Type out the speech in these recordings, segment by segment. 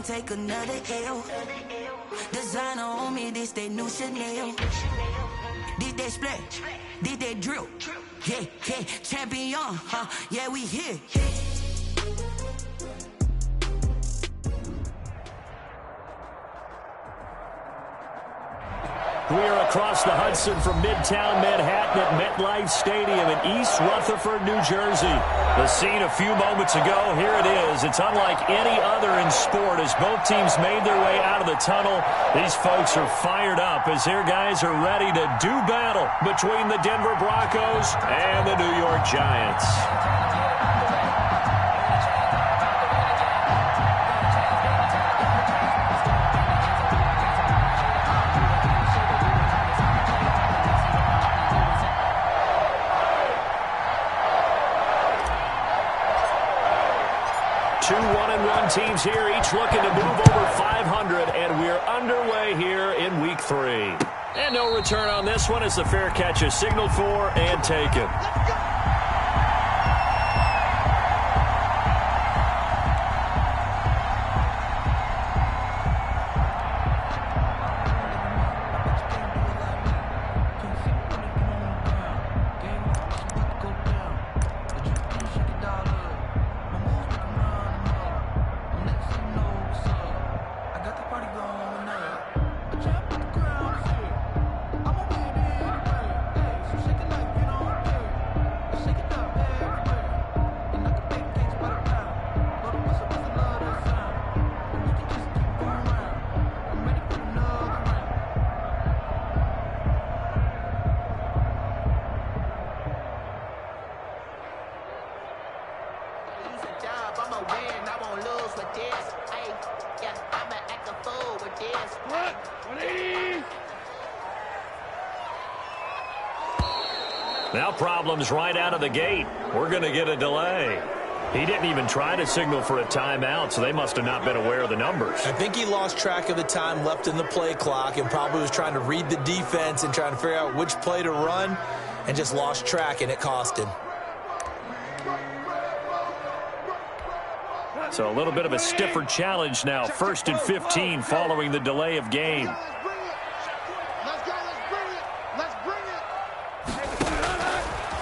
can't take another L. Designer on me, this they new Chanel. Did they split? Did they drill? Yeah, yeah, champion, huh? Yeah, we here. We are across the Hudson from Midtown Manhattan at MetLife Stadium in East Rutherford, New Jersey. The scene a few moments ago, here it is. It's unlike any other in sport as both teams made their way out of the tunnel. These folks are fired up as their guys are ready to do battle between the Denver Broncos and the New York Giants. 2 1-1 teams here, each looking to move over 500, and we're underway here in Week 3. And no return on this one as the fair catch is signaled for and taken. Now problems right out of the gate. We're going to get a delay. He didn't even try to signal for a timeout, so they must have not been aware of the numbers. I think he lost track of the time left in the play clock and probably was trying to read the defense and trying to figure out which play to run and just lost track, and it cost him. So a little bit of a stiffer challenge now. 1st and 15 following the delay of game.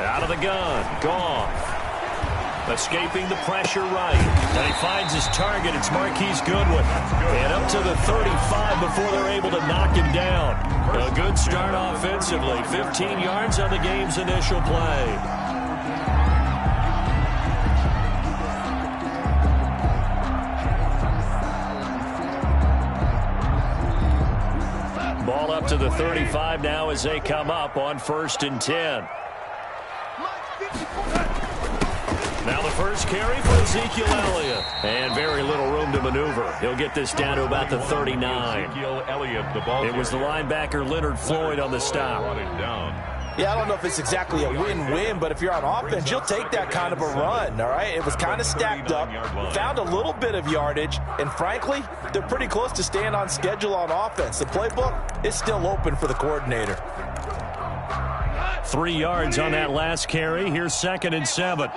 Out of the gun, gone. Escaping the pressure right. And he finds his target. It's Marquise Goodwin. And up to the 35 before they're able to knock him down. A good start offensively. 15 yards on the game's initial play. Ball up to the 35 now as they come up on 1st and 10. Now the first carry for Ezekiel Elliott. And very little room to maneuver. He'll get this down to about the 39. It was the linebacker Leonard Floyd on the stop. Yeah, I don't know if it's exactly a win-win, but if you're on offense, you'll take that kind of a run, all right? It was kind of stacked up, found a little bit of yardage, and frankly, they're pretty close to staying on schedule on offense. The playbook is still open for the coordinator. 3 yards on that last carry. Here's 2nd and 7.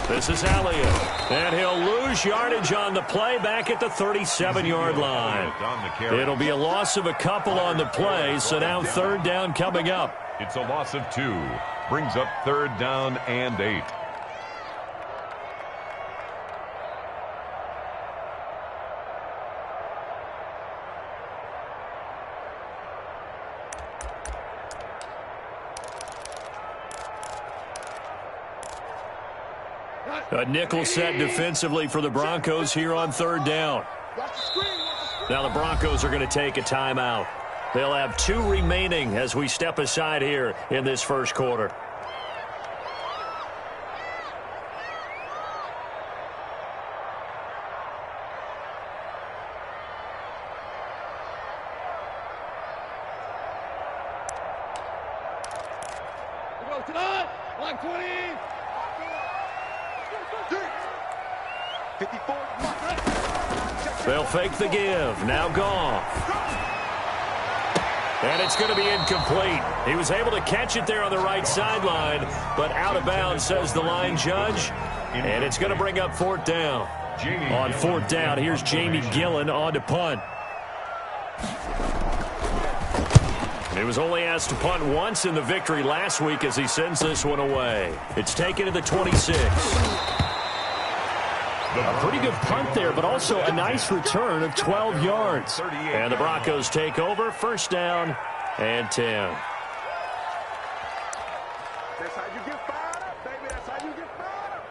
This is Elliott, and he'll lose yardage on the play back at the 37-yard line. It'll be a loss of a couple on the play, so now 3rd down coming up. It's a loss of 2. Brings up 3rd down and 8. A nickel set defensively for the Broncos here on 3rd down. Now the Broncos are going to take a timeout. They'll have 2 remaining as we step aside here in this first quarter. They'll fake the give. Now Goff. And it's going to be incomplete. He was able to catch it there on the right sideline, but out of bounds, says the line judge. And it's going to bring up fourth down. On fourth down, here's Jamie Gillen on to punt. He was only asked to punt once in the victory last week as he sends this one away. It's taken to the 26. A pretty good punt there, but also a nice return of 12 yards. And the Broncos take over, first down and 10. That's how you get fired up, baby. That's how you get fired up.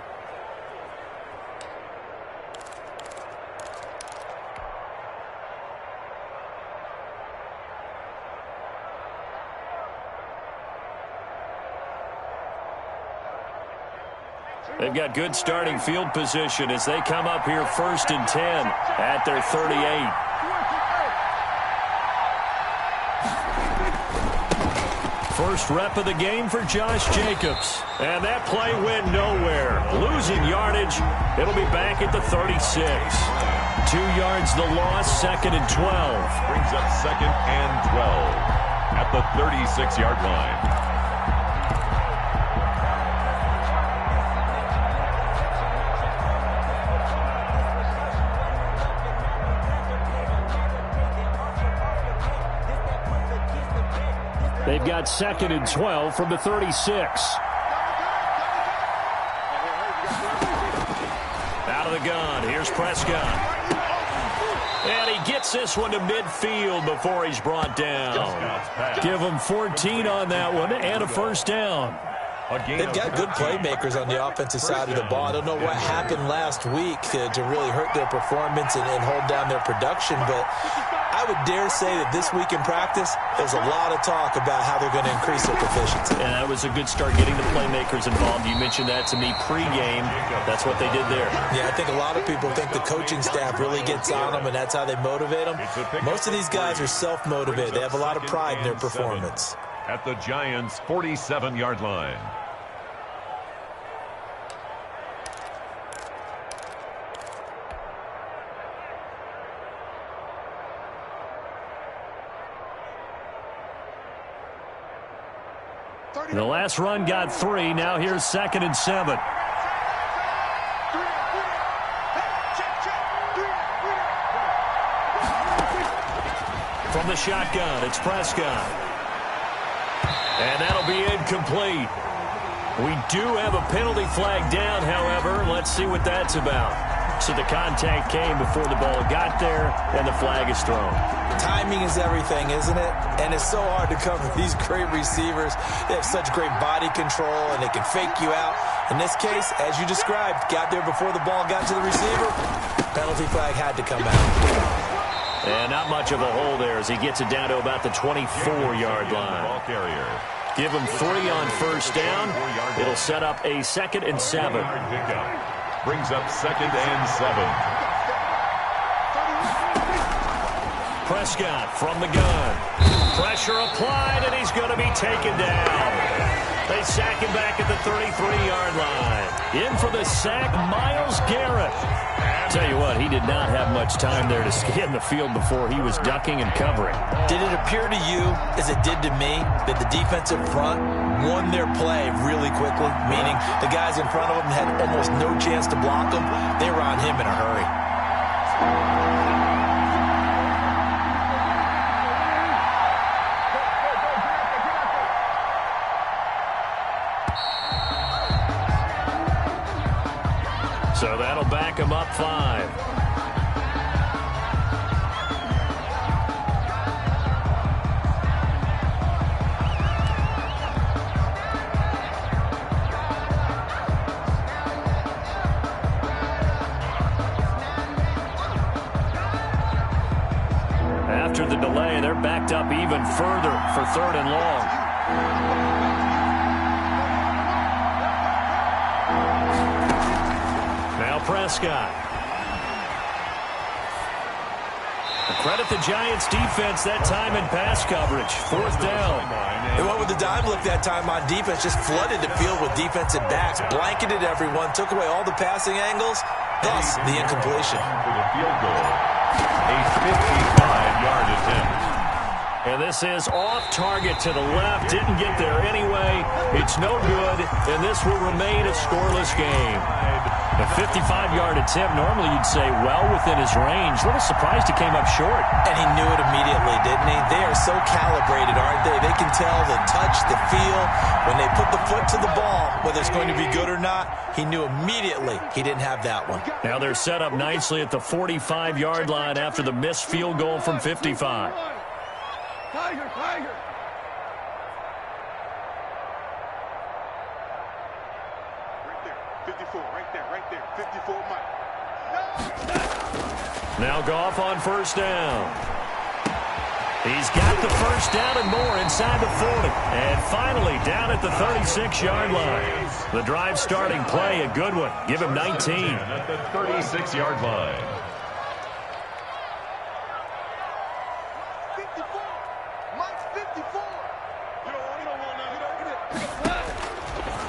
They've got good starting field position as they come up here first and 10 at their 38. First rep of the game for Josh Jacobs. And that play went nowhere. Losing yardage. It'll be back at the 36. 2 yards the loss, second and 12. Brings up second and 12 at the 36-yard line. They've got second and 12 from the 36. Out of the gun, here's Prescott. And he gets this one to midfield before he's brought down. Give him 14 on that one and a first down. They've got good playmakers on the offensive side of the ball. I don't know what happened last week to really hurt their performance and hold down their production, but I would dare say that this week in practice, there's a lot of talk about how they're going to increase their proficiency. And that was a good start getting the playmakers involved. You mentioned that to me pregame. That's what they did there. Yeah, I think a lot of people think the coaching staff really gets on them, and that's how they motivate them. Most of these guys are self-motivated. They have a lot of pride in their performance. At the Giants' 47-yard line. The last run got 3. Now here's second and 7. From the shotgun, it's Prescott. And that'll be incomplete. We do have a penalty flag down, however. Let's see what that's about. So the contact came before the ball got there, and the flag is thrown. Timing is everything, isn't it? And it's so hard to cover these great receivers. They have such great body control, and they can fake you out. In this case, as you described, got there before the ball got to the receiver. Penalty flag had to come out. And not much of a hole there as he gets it down to about the 24-yard line. Ball carrier. Give him 3 on first down. It'll set up a second and 7. Brings up second and 7. Prescott from the gun. Pressure applied, and he's going to be taken down. They sack him back at the 33-yard line. In for the sack, Myles Garrett. Tell you what, he did not have much time there to scan the field before he was ducking and covering. Did it appear to you, as it did to me, that the defensive front won their play really quickly? Meaning the guys in front of them had almost no chance to block them. They were on him in a hurry. So that'll back him up 5. After the delay, they're backed up even further for 3rd and long. Prescott. Credit the Giants defense that time in pass coverage. 4th down. They went with the dime look that time on defense. Just flooded the field with defensive backs. Blanketed everyone. Took away all the passing angles. Thus, the incompletion. For the field goal. A 55-yard attempt. And this is off target to the left. Didn't get there anyway. It's no good, and this will remain a scoreless game. A 55-yard attempt, normally you'd say well within his range. A little surprised he came up short. And he knew it immediately, didn't he? They are so calibrated, aren't they? They can tell the touch, the feel. When they put the foot to the ball, whether it's going to be good or not, he knew immediately he didn't have that one. Now they're set up nicely at the 45-yard line after the missed field goal from 55. Tiger, Tiger. Right there, 54, right there, 54, Mike. Now Goff on first down. He's got the first down and more inside the 40. And finally down at the 36-yard line. The drive starting play, a good one. Give him 19. At the 36-yard line.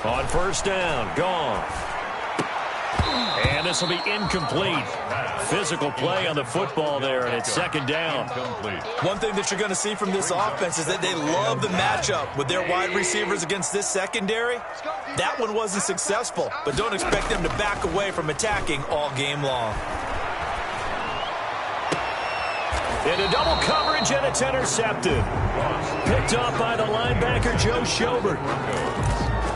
On first down, gone. And this will be incomplete. Physical play on the football there, and it's second down. One thing that you're going to see from this offense is that they love the matchup with their wide receivers against this secondary. That one wasn't successful, but don't expect them to back away from attacking all game long. Into double coverage, and it's intercepted. Picked off by the linebacker, Joe Schobert.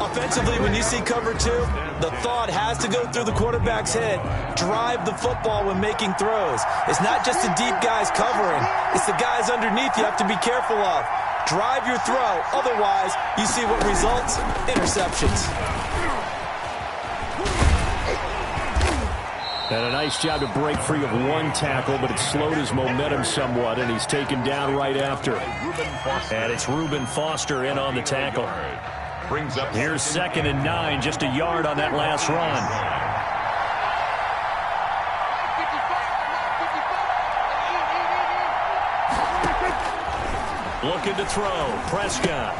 Offensively, when you see cover two, the thought has to go through the quarterback's head. Drive the football when making throws. It's not just the deep guys covering. It's the guys underneath you have to be careful of. Drive your throw. Otherwise, you see what results? Interceptions. And a nice job to break free of one tackle, but it slowed his momentum somewhat, and he's taken down right after. And it's Reuben Foster in on the tackle. Here's 2nd and 9, just a yard on that last run. Looking to throw, Prescott.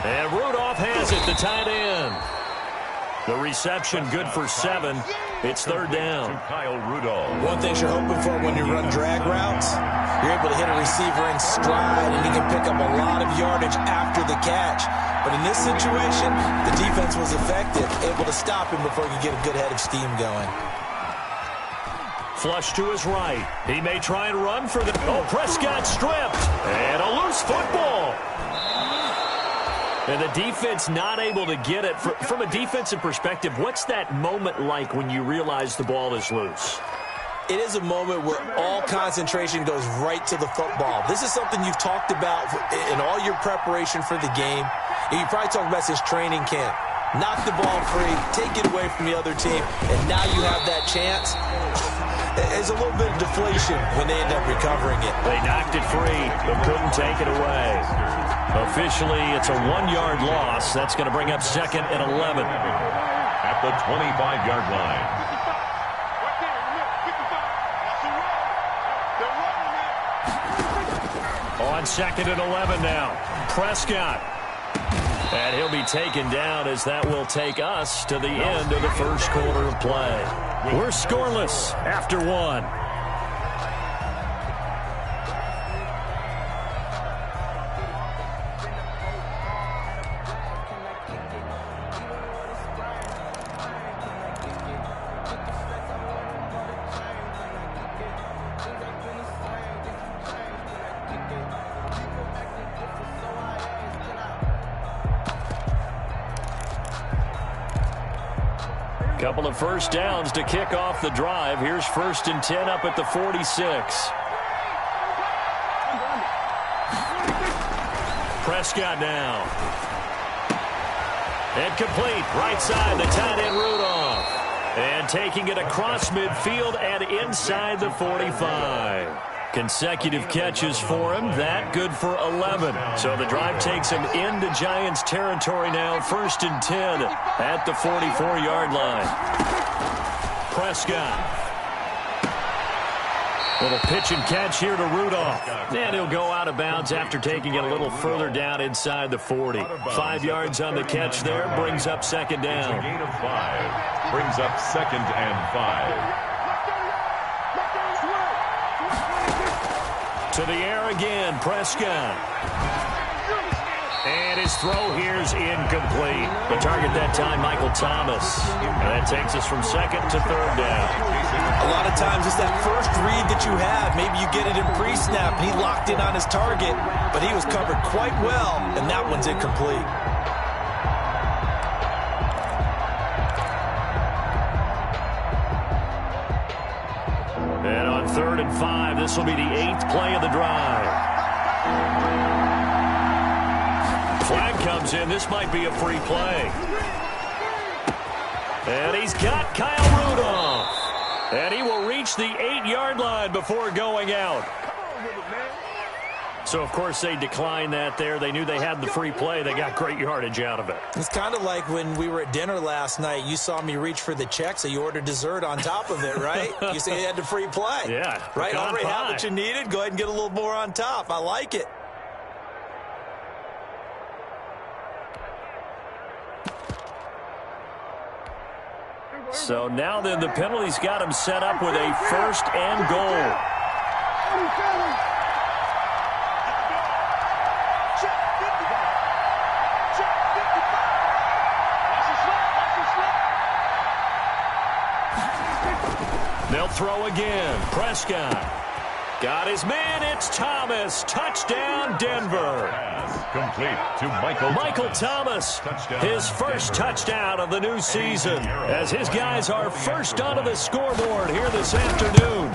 And Rudolph has it, the tight end. The reception good for 7. It's third down. Kyle Rudolph. One thing you're hoping for when you run drag routes, you're able to hit a receiver in stride, and he can pick up a lot of yardage after the catch. But in this situation, the defense was effective, able to stop him before he could get a good head of steam going. Flush to his right. He may try and run for the... Oh, Prescott stripped. And a loose football. And the defense not able to get it. From a defensive perspective, what's that moment like when you realize the ball is loose? It is a moment where all concentration goes right to the football. This is something you've talked about in all your preparation for the game. And you probably talked about this training camp. Knock the ball free, take it away from the other team, and now you have that chance. There's a little bit of deflation when they end up recovering it. They knocked it free, but couldn't take it away. Officially, it's a 1-yard loss. That's going to bring up 2nd and 11. At the 25-yard line. On 2nd and 11 now. Prescott. And he'll be taken down as that will take us to the end of the first quarter of play. We're scoreless after 1. Couple of first downs to kick off the drive. Here's 1st and 10 up at the 46. Prescott now. Incomplete. Right side, the tight end Rudolph. And taking it across midfield and inside the 45. Consecutive catches for him. That good for 11. So the drive takes him into Giants territory now. 1st and 10 at the 44-yard line. Prescott. Little pitch and catch here to Rudolph. And he'll go out of bounds after taking it a little further down inside the 40. 5 yards on the catch there. Brings up 2nd down. A gain of 5. Brings up 2nd and 5. To the air again, Prescott. And his throw here is incomplete. The target that time, Michael Thomas. And that takes us from second to third down. A lot of times it's that first read that you have. Maybe you get it in pre-snap, and he locked in on his target, but he was covered quite well, and that one's incomplete. And on 3rd and 5, this will be the 8th play of the drive. Flag comes in. This might be a free play. And he's got Kyle Rudolph. And he will reach the 8-yard line before going out. So, of course, they declined that there. They knew they had the free play. They got great yardage out of it. It's kind of like when we were at dinner last night. You saw me reach for the check, so you ordered dessert on top of it, right? You said you had the free play. Yeah. Right? Already had what you needed. Go ahead and get a little more on top. I like it. So now then the penalty's got him set up with a 1st and goal. They'll throw again. Prescott. Got his man. It's Thomas. Touchdown, Denver. Complete to Michael Thomas. His first touchdown of the new season as his guys are first onto the scoreboard here this afternoon.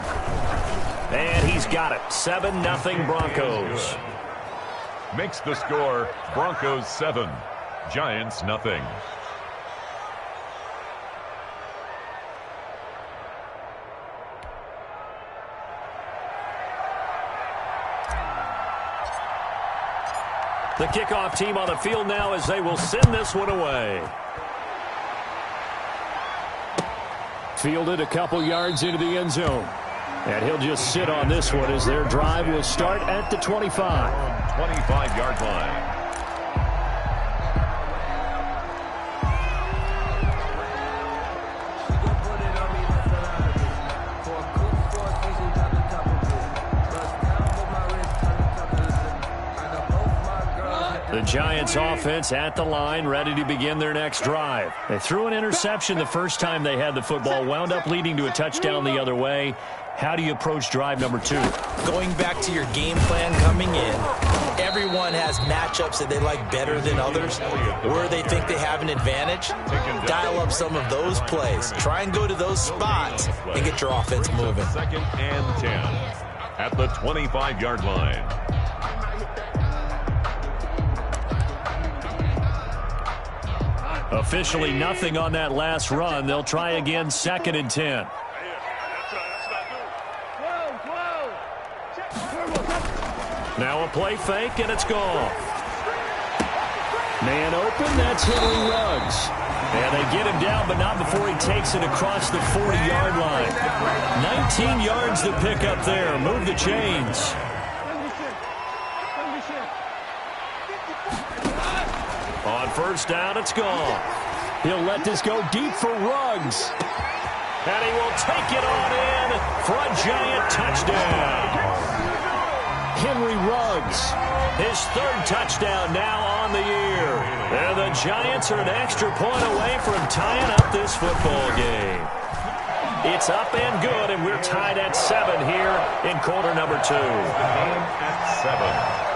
And he's got it. 7-0 Broncos. Makes the score Broncos 7, Giants nothing. The kickoff team on the field now as they will send this one away. Fielded a couple yards into the end zone. And he'll just sit on this one as their drive will start at the 25. 25-yard line. The Giants offense at the line, ready to begin their next drive. They threw an interception the first time they had the football, wound up leading to a touchdown the other way. How do you approach drive number 2? Going back to your game plan coming in, everyone has matchups that they like better than others, where they think they have an advantage. Dial up some of those plays. Try and go to those spots and get your offense moving. 2nd and 10 at the 25-yard line. Officially nothing on that last run. They'll try again 2nd and 10. Now a play fake, and it's gone. Man open, that's Henry Ruggs. And they get him down, but not before he takes it across the 40-yard line. 19 yards to pick up there. Move the chains. On 1st down, it's gone. He'll let this go deep for Ruggs. And he will take it on in for a Giant touchdown. Henry Ruggs, his 3rd touchdown now on the year. And the Giants are an extra point away from tying up this football game. It's up and good, and we're tied at 7 here in quarter number 2. At 7.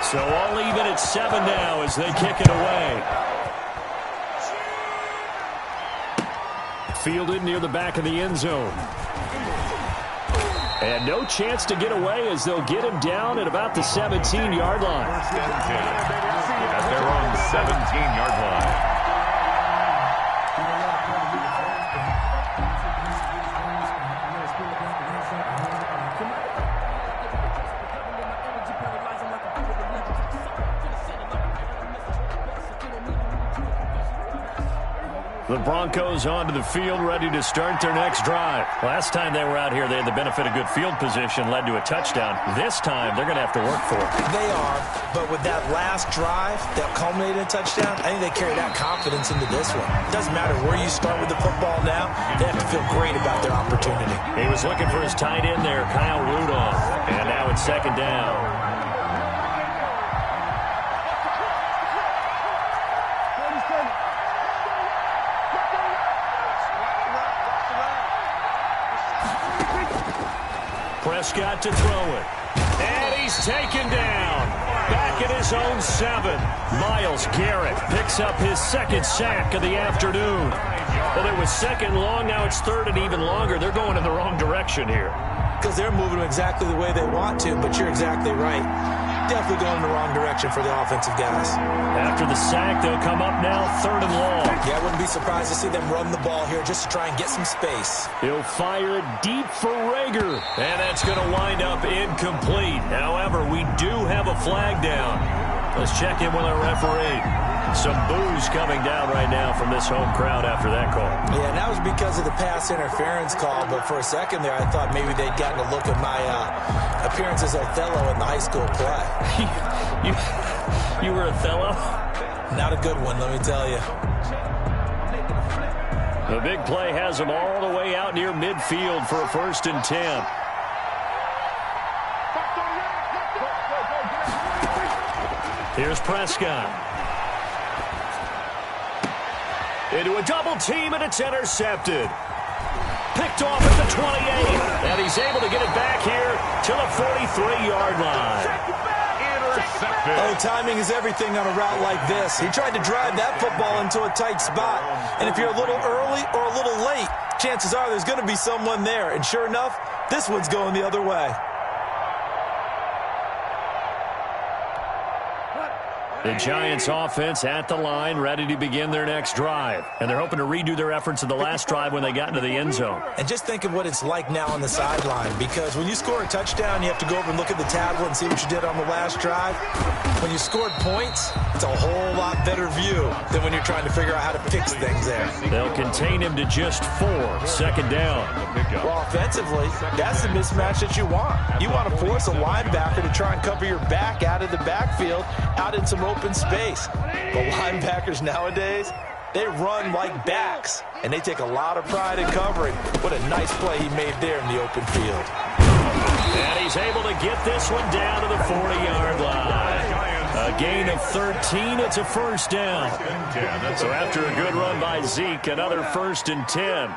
So all even at 7 now as they kick it away. Fielded near the back of the end zone. And no chance to get away as they'll get him down at about the 17-yard line. At their own 17-yard line. The Broncos onto the field, ready to start their next drive. Last time they were out here, they had the benefit of good field position, led to a touchdown. This time, they're going to have to work for it. They are, but with that last drive that culminated in a touchdown, I think they carry that confidence into this one. It doesn't matter where you start with the football now. They have to feel great about their opportunity. He was looking for his tight end there, Kyle Rudolph. And now it's second down. Prescott to throw it. And he's taken down. Back at his own 7. Myles Garrett picks up his second sack of the afternoon. Well, it was second long. Now it's third and even longer. They're going in the wrong direction here. Because they're moving exactly the way they want to, but you're exactly right. Definitely going in the wrong direction for the offensive guys. After the sack, they'll come up now third and long. Yeah, I wouldn't be surprised to see them run the ball here just to try and get some space. He'll fire it deep for Rager. And that's going to wind up incomplete. However, we do have a flag down. Let's check in with our referee. Some boos coming down right now from this home crowd after that call. Yeah, and that was because of the pass interference call, but for a second there I thought maybe they'd gotten a look at my appearance as Othello in the high school play. You were Othello? Not a good one, let me tell you. The big play has them all the way out near midfield for a 1st and 10. Here's Prescott. Into a double team, and it's intercepted. Picked off at the 28, and he's able to get it back here to the 43-yard line. Intercepted. Oh, timing is everything on a route like this. He tried to drive that football into a tight spot, and if you're a little early or a little late, chances are there's going to be someone there, and sure enough, this one's going the other way. The Giants offense at the line, ready to begin their next drive. And they're hoping to redo their efforts of the last drive when they got into the end zone. And just think of what it's like now on the sideline, because when you score a touchdown, you have to go over and look at the tablet and see what you did on the last drive. When you scored points, it's a whole lot better view than when you're trying to figure out how to fix things there. They'll contain him to just 4, second down. Well, offensively, that's the mismatch that you want. You want to force a linebacker to try and cover your back out of the backfield, out in some open space. But linebackers nowadays, they run like backs, and they take a lot of pride in covering. What a nice play he made there in the open field. And he's able to get this one down to the 40-yard line. A gain of 13, it's a 1st down. So after a good run by Zeke, another 1st and 10.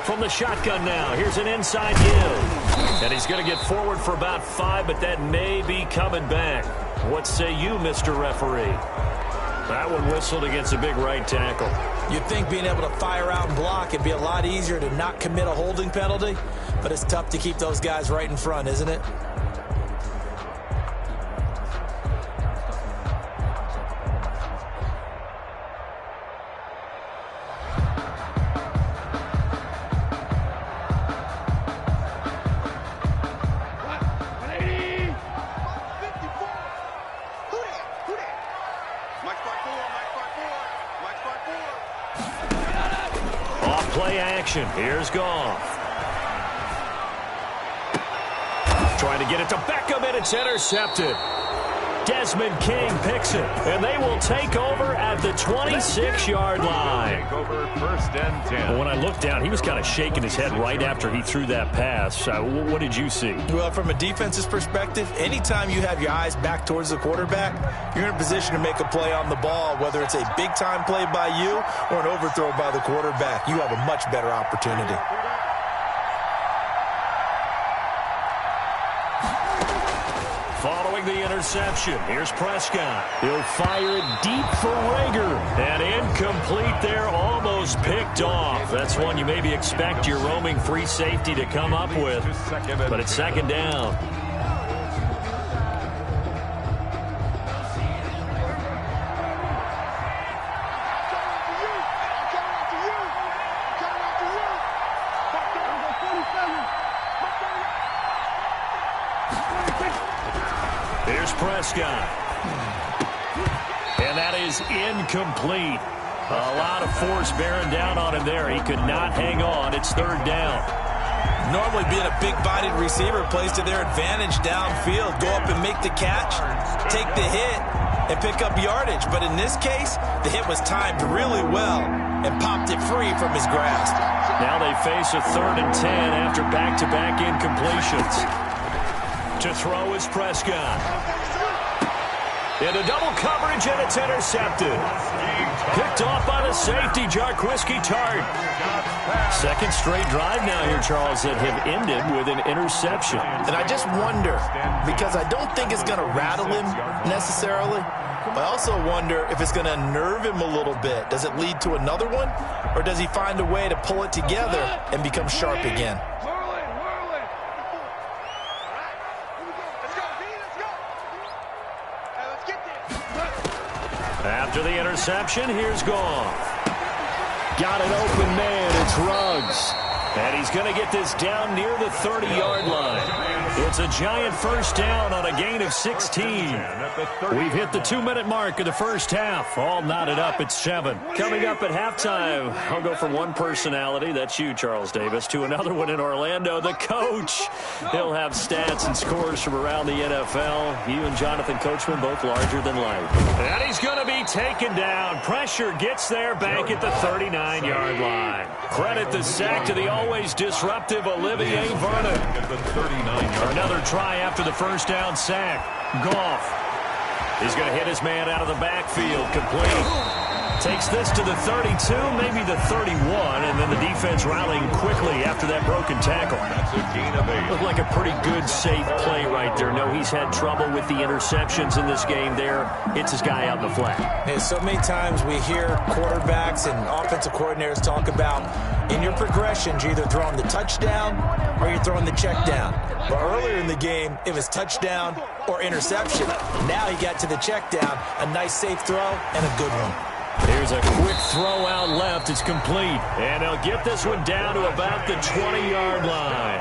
From the shotgun now, here's an inside give. And he's going to get forward for about 5, but that may be coming back. What say you, Mr. Referee? That one whistled against a big right tackle. You'd think being able to fire out and block it'd be a lot easier to not commit a holding penalty, but it's tough to keep those guys right in front, isn't it? Here's Goff. Trying to get it to Beckham, and it's intercepted. Desmond King picks it, and they will take over at the 26-yard line. Take over 1st and 10. Well, when I looked down, he was kind of shaking his head right after he threw that pass. What did you see? Well, from a defense's perspective, anytime you have your eyes back towards the quarterback, you're in a position to make a play on the ball, whether it's a big-time play by you or an overthrow by the quarterback. You have a much better opportunity. Following the interception, here's Prescott. He'll fire it deep for Rager. And incomplete there, almost picked off. That's one you maybe expect your roaming free safety to come up with. But it's second down. Here's Prescott. And that is incomplete. A lot of force bearing down on him there. He could not hang on. It's third down. Normally being a big-bodied receiver plays to their advantage downfield. Go up and make the catch, take the hit, and pick up yardage. But in this case, the hit was timed really well and popped it free from his grasp. Now they face a 3rd and 10 after back-to-back incompletions. To throw is Prescott. Into double coverage, and it's intercepted. Picked off by the safety, Jarquiski Tart. Second straight drive now here, Charles, that have ended with an interception. And I just wonder, because I don't think it's going to rattle him necessarily, but I also wonder if it's going to unnerve him a little bit. Does it lead to another one, or does he find a way to pull it together and become sharp again? After the interception, here's Goff. Got an open man, it's Ruggs. And he's going to get this down near the 30-yard line. It's a giant first down on a gain of 16. We've hit the 2-minute mark of the first half. All knotted up at 7. Coming up at halftime, I'll go from one personality, that's you, Charles Davis, to another one in Orlando, the coach. He'll have stats and scores from around the NFL. You and Jonathan Coachman both larger than life. And he's going to be taken down. Pressure gets there back at the 39-yard line. Credit the sack to the always disruptive Olivier Vernon. Another try after the first down sack. Goff. He's going to hit his man out of the backfield. Complete. Takes this to the 32, maybe the 31, and then the defense rallying quickly after that broken tackle. Looked like a pretty good, safe play right there. No, he's had trouble with the interceptions in this game there. Hits his guy out in the flat. Hey, so many times we hear quarterbacks and offensive coordinators talk about in your progressions, you're either throwing the touchdown or you're throwing the check down. But earlier in the game, it was touchdown or interception. Now he got to the check down, a nice safe throw and a good one. Here's a quick throw out left. It's complete. And they'll get this one down to about the 20-yard line.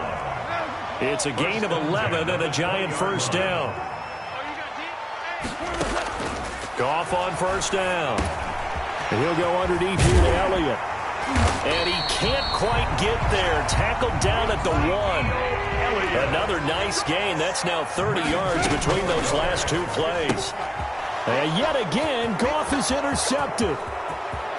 It's a gain of 11 and a giant first down. Goff on first down. And he'll go underneath here to Elliott. And he can't quite get there. Tackled down at the 1. Another nice gain. That's now 30 yards between those last two plays. And yet again, Goff is intercepted.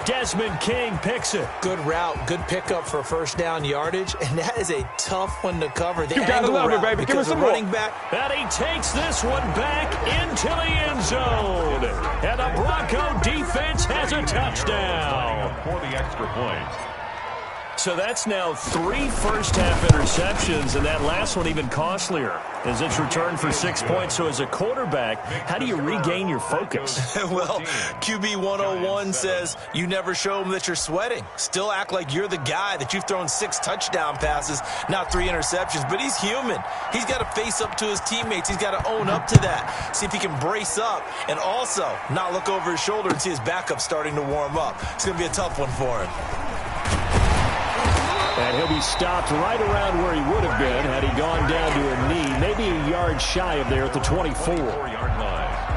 Desmond King picks it. Good route, good pickup for first down yardage, and that is a tough one to cover. The you gotta love it, baby. Give us some running back. And he takes this one back into the end zone. And the Bronco defense has a touchdown. For the extra point. So that's now 3 first-half interceptions, and that last one even costlier as it's returned for 6 points. So as a quarterback, how do you regain your focus? Well, QB 101 says you never show them that you're sweating. Still act like you're the guy, that you've thrown 6 touchdown passes, not 3 interceptions. But he's human. He's got to face up to his teammates. He's got to own up to that. See if he can brace up and also not look over his shoulder and see his backup starting to warm up. It's going to be a tough one for him. And he'll be stopped right around where he would have been had he gone down to a knee, maybe a yard shy of there at the 24. 4-yard line.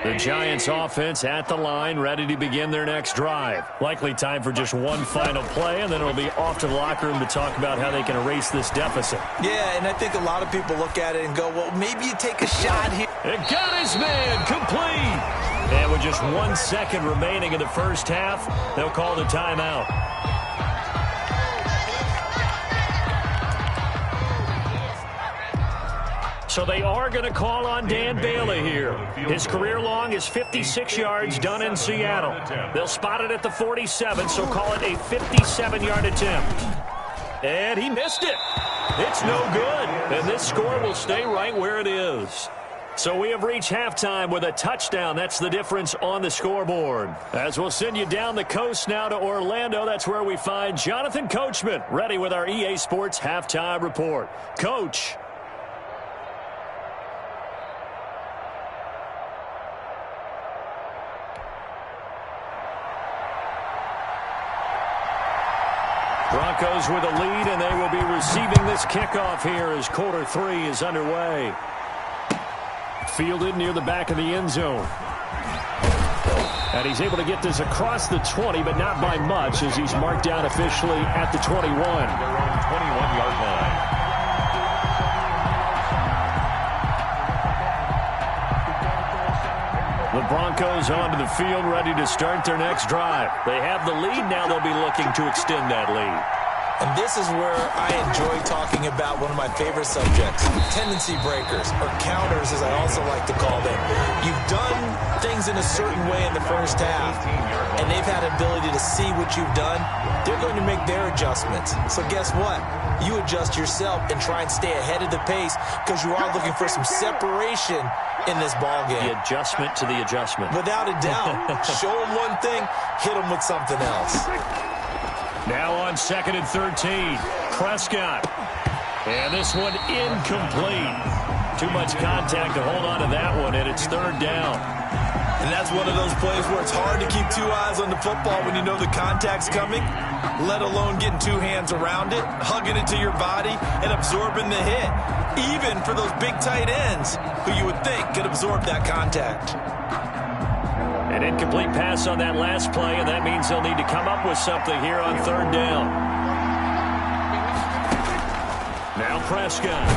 The Giants offense at the line, ready to begin their next drive. Likely time for just one final play, and then it'll be off to the locker room to talk about how they can erase this deficit. Yeah, and I think a lot of people look at it and go, well, maybe you take a shot here. It got his man complete. And with just 1 second remaining in the first half, they'll call the timeout. So they are going to call on Dan Bailey here. His career long is 56 yards done in Seattle. They'll spot it at the 47, so call it a 57-yard attempt. And he missed it. It's no good. And this score will stay right where it is. So we have reached halftime with a touchdown. That's the difference on the scoreboard. As we'll send you down the coast now to Orlando, that's where we find Jonathan Coachman, ready with our EA Sports Halftime Report. Coach. Broncos with a lead, and they will be receiving this kickoff here as quarter 3 is underway. Fielded near the back of the end zone. And he's able to get this across the 20, but not by much, as he's marked down officially at the 21. Their own 21-yard line. The Broncos onto the field, ready to start their next drive. They have the lead now. They'll be looking to extend that lead. And this is where I enjoy talking about one of my favorite subjects, tendency breakers, or counters as I also like to call them. You've done things in a certain way in the first half, and they've had an ability to see what you've done. They're going to make their adjustments. So guess what? You adjust yourself and try and stay ahead of the pace because you are looking for some separation in this ball game. The adjustment to the adjustment. Without a doubt. Show them one thing, hit them with something else. Now on 2nd and 13, Prescott. And this one incomplete. Too much contact to hold on to that one, and it's 3rd down. And that's one of those plays where it's hard to keep 2 eyes on the football when you know the contact's coming, let alone getting 2 hands around it, hugging it to your body, and absorbing the hit, even for those big tight ends who you would think could absorb that contact. An incomplete pass on that last play, and that means they'll need to come up with something here on 3rd down. Now Prescott.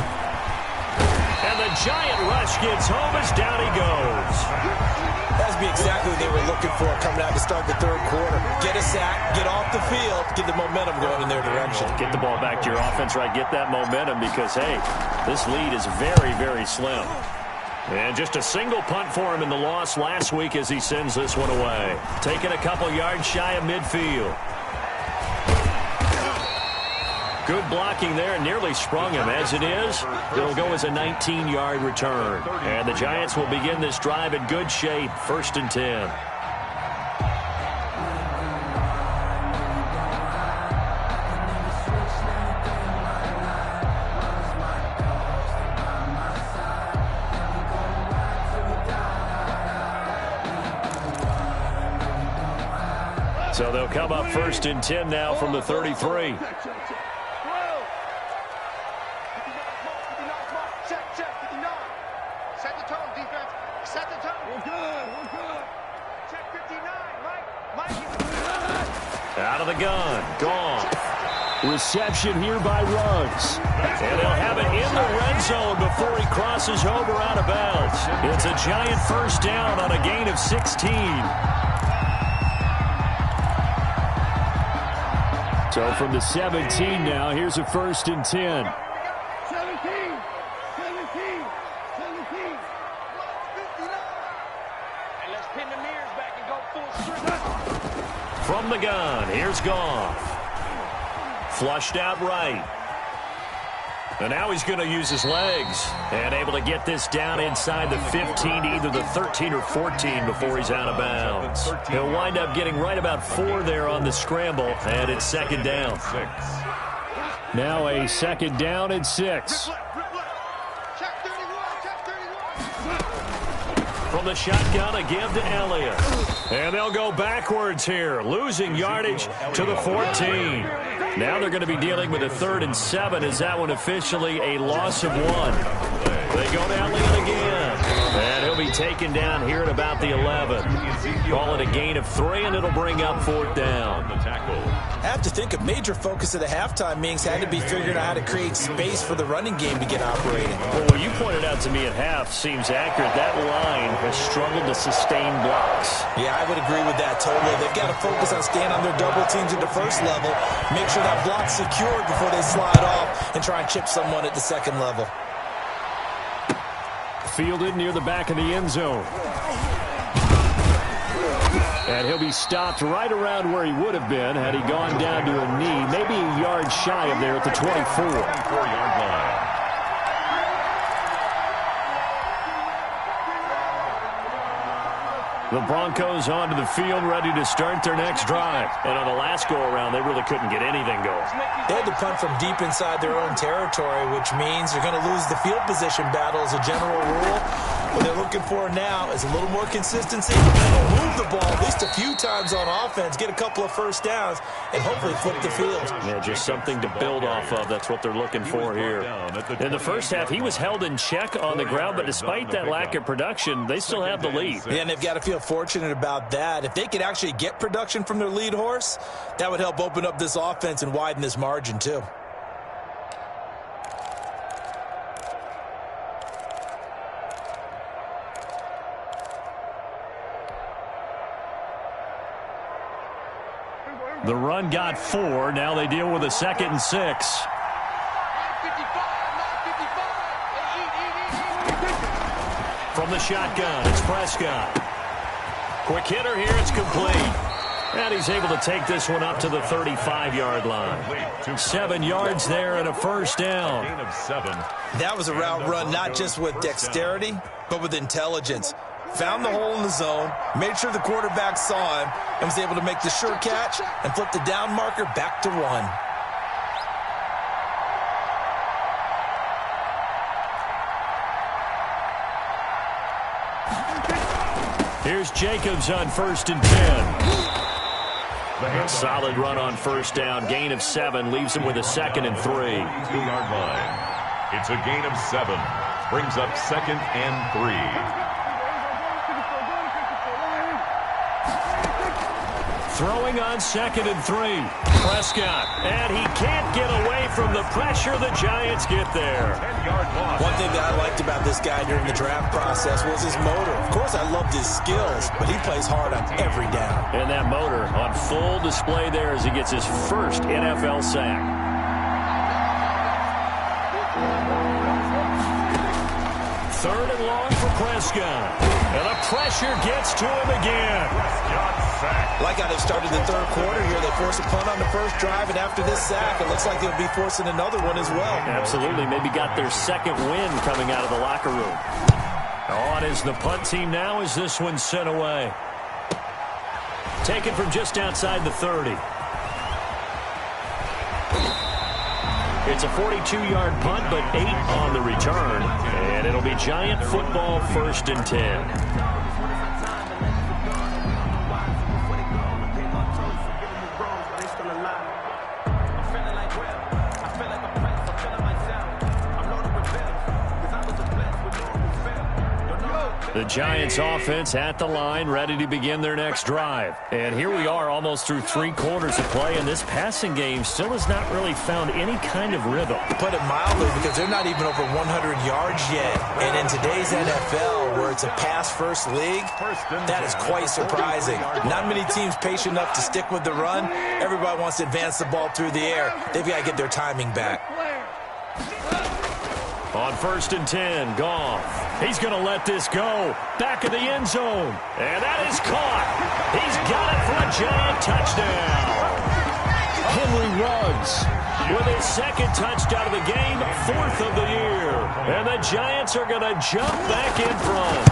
And the giant rush gets home as down he goes. That's be exactly what they were looking for coming out to start the 3rd quarter. Get a sack, get off the field, get the momentum going in their direction. Get the ball back to your offense, right? Get that momentum because, hey, this lead is very, very slim. And just a single punt for him in the loss last week as he sends this one away. Taking a couple yards shy of midfield. Good blocking there, nearly sprung him. As it is, it'll go as a 19-yard return. And the Giants will begin this drive in good shape, 1st and 10. So they'll come up 1st and 10 now from the 33. Out of the gun. Gone. Reception here by Ruggs. And they'll have it in the red zone before he crosses over out of bounds. It's a giant 1st down on a gain of 16. So from the 17 now, here's a 1st and 10. 17. And let's pin the mirrors back and go full strength. From the gun, here's Goff. Flushed out right. And now he's going to use his legs. And able to get this down inside the 15, either the 13 or 14 before he's out of bounds. He'll wind up getting right about 4 there on the scramble, and it's 2nd down. Now a 2nd down and 6. From the shotgun, a give to Elliott. And they'll go backwards here, losing yardage to the 14. Now they're going to be dealing with a 3rd and 7. Is that one officially a loss of 1? They go to Elliott again. And he'll be taken down here at about the 11. Call it a gain of 3, and it'll bring up 4th down. I have to think a major focus of the halftime meetings had to be figuring out how to create space for the running game to get operating. Well, what you pointed out to me at half seems accurate. That line has struggled to sustain blocks. Yeah, I would agree with that totally. They've got to focus on staying on their double teams at the 1st level, make sure that block's secured before they slide off, and try and chip someone at the 2nd level. Fielded near the back of the end zone. And he'll be stopped right around where he would have been had he gone down to a knee, maybe a yard shy of there at the 24. 24-yard line. The Broncos onto the field, ready to start their next drive. And on the last go-around, they really couldn't get anything going. They had to punt from deep inside their own territory, which means you're going to lose the field position battle as a general rule. What they're looking for now is a little more consistency. Move the ball at least a few times on offense, get a couple of first downs, and hopefully flip the field. Yeah, just something to build off of. That's what they're looking for here. In the first half, he was held in check on the ground, but despite that lack of production, they still have the lead. Yeah, and they've got to feel fortunate about that. If they could actually get production from their lead horse, that would help open up this offense and widen this margin too. The run got 4. Now they deal with a 2nd and 6. From the shotgun, it's Prescott. Quick hitter here, it's complete. And he's able to take this one up to the 35-yard line. 7 yards there and a first down. That was a route run not just with dexterity, but with intelligence. Found the hole in the zone, made sure the quarterback saw him, and was able to make the sure catch and flip the down marker back to 1. Here's Jacobs on 1st and 10. Solid run on first down. Gain of 7 leaves him with a 2nd and 3. 2-yard line. It's a gain of 7. Brings up 2nd and 3. Throwing on 2nd and 3. Prescott. And he can't get away from the pressure. The Giants get there. 10-yard loss. One thing that I liked about this guy during the draft process was his motor. Of course, I loved his skills, but he plays hard on every down. And that motor on full display there as he gets his first NFL sack. Third and long for Prescott. And the pressure gets to him again. Like how they've started the third quarter here. They force a punt on the first drive, and after this sack, it looks like they'll be forcing another one as well. Absolutely. Maybe got their 2nd win coming out of the locker room. On is the punt team now as this one's sent away. Taken from just outside the 30. It's a 42-yard punt, but 8 on the return. And it'll be Giant football 1st and 10. The Giants offense at the line, ready to begin their next drive. And here we are almost through 3 quarters of play, and this passing game still has not really found any kind of rhythm. To put it mildly, because they're not even over 100 yards yet. And in today's NFL, where it's a pass-first league, that is quite surprising. Not many teams patient enough to stick with the run. Everybody wants to advance the ball through the air. They've got to get their timing back. On 1st and 10, Goff. He's going to let this go. Back of the end zone. And that is caught. He's got it for a Giant touchdown. Henry Ruggs with his 2nd touchdown of the game, 4th of the year. And the Giants are going to jump back in front.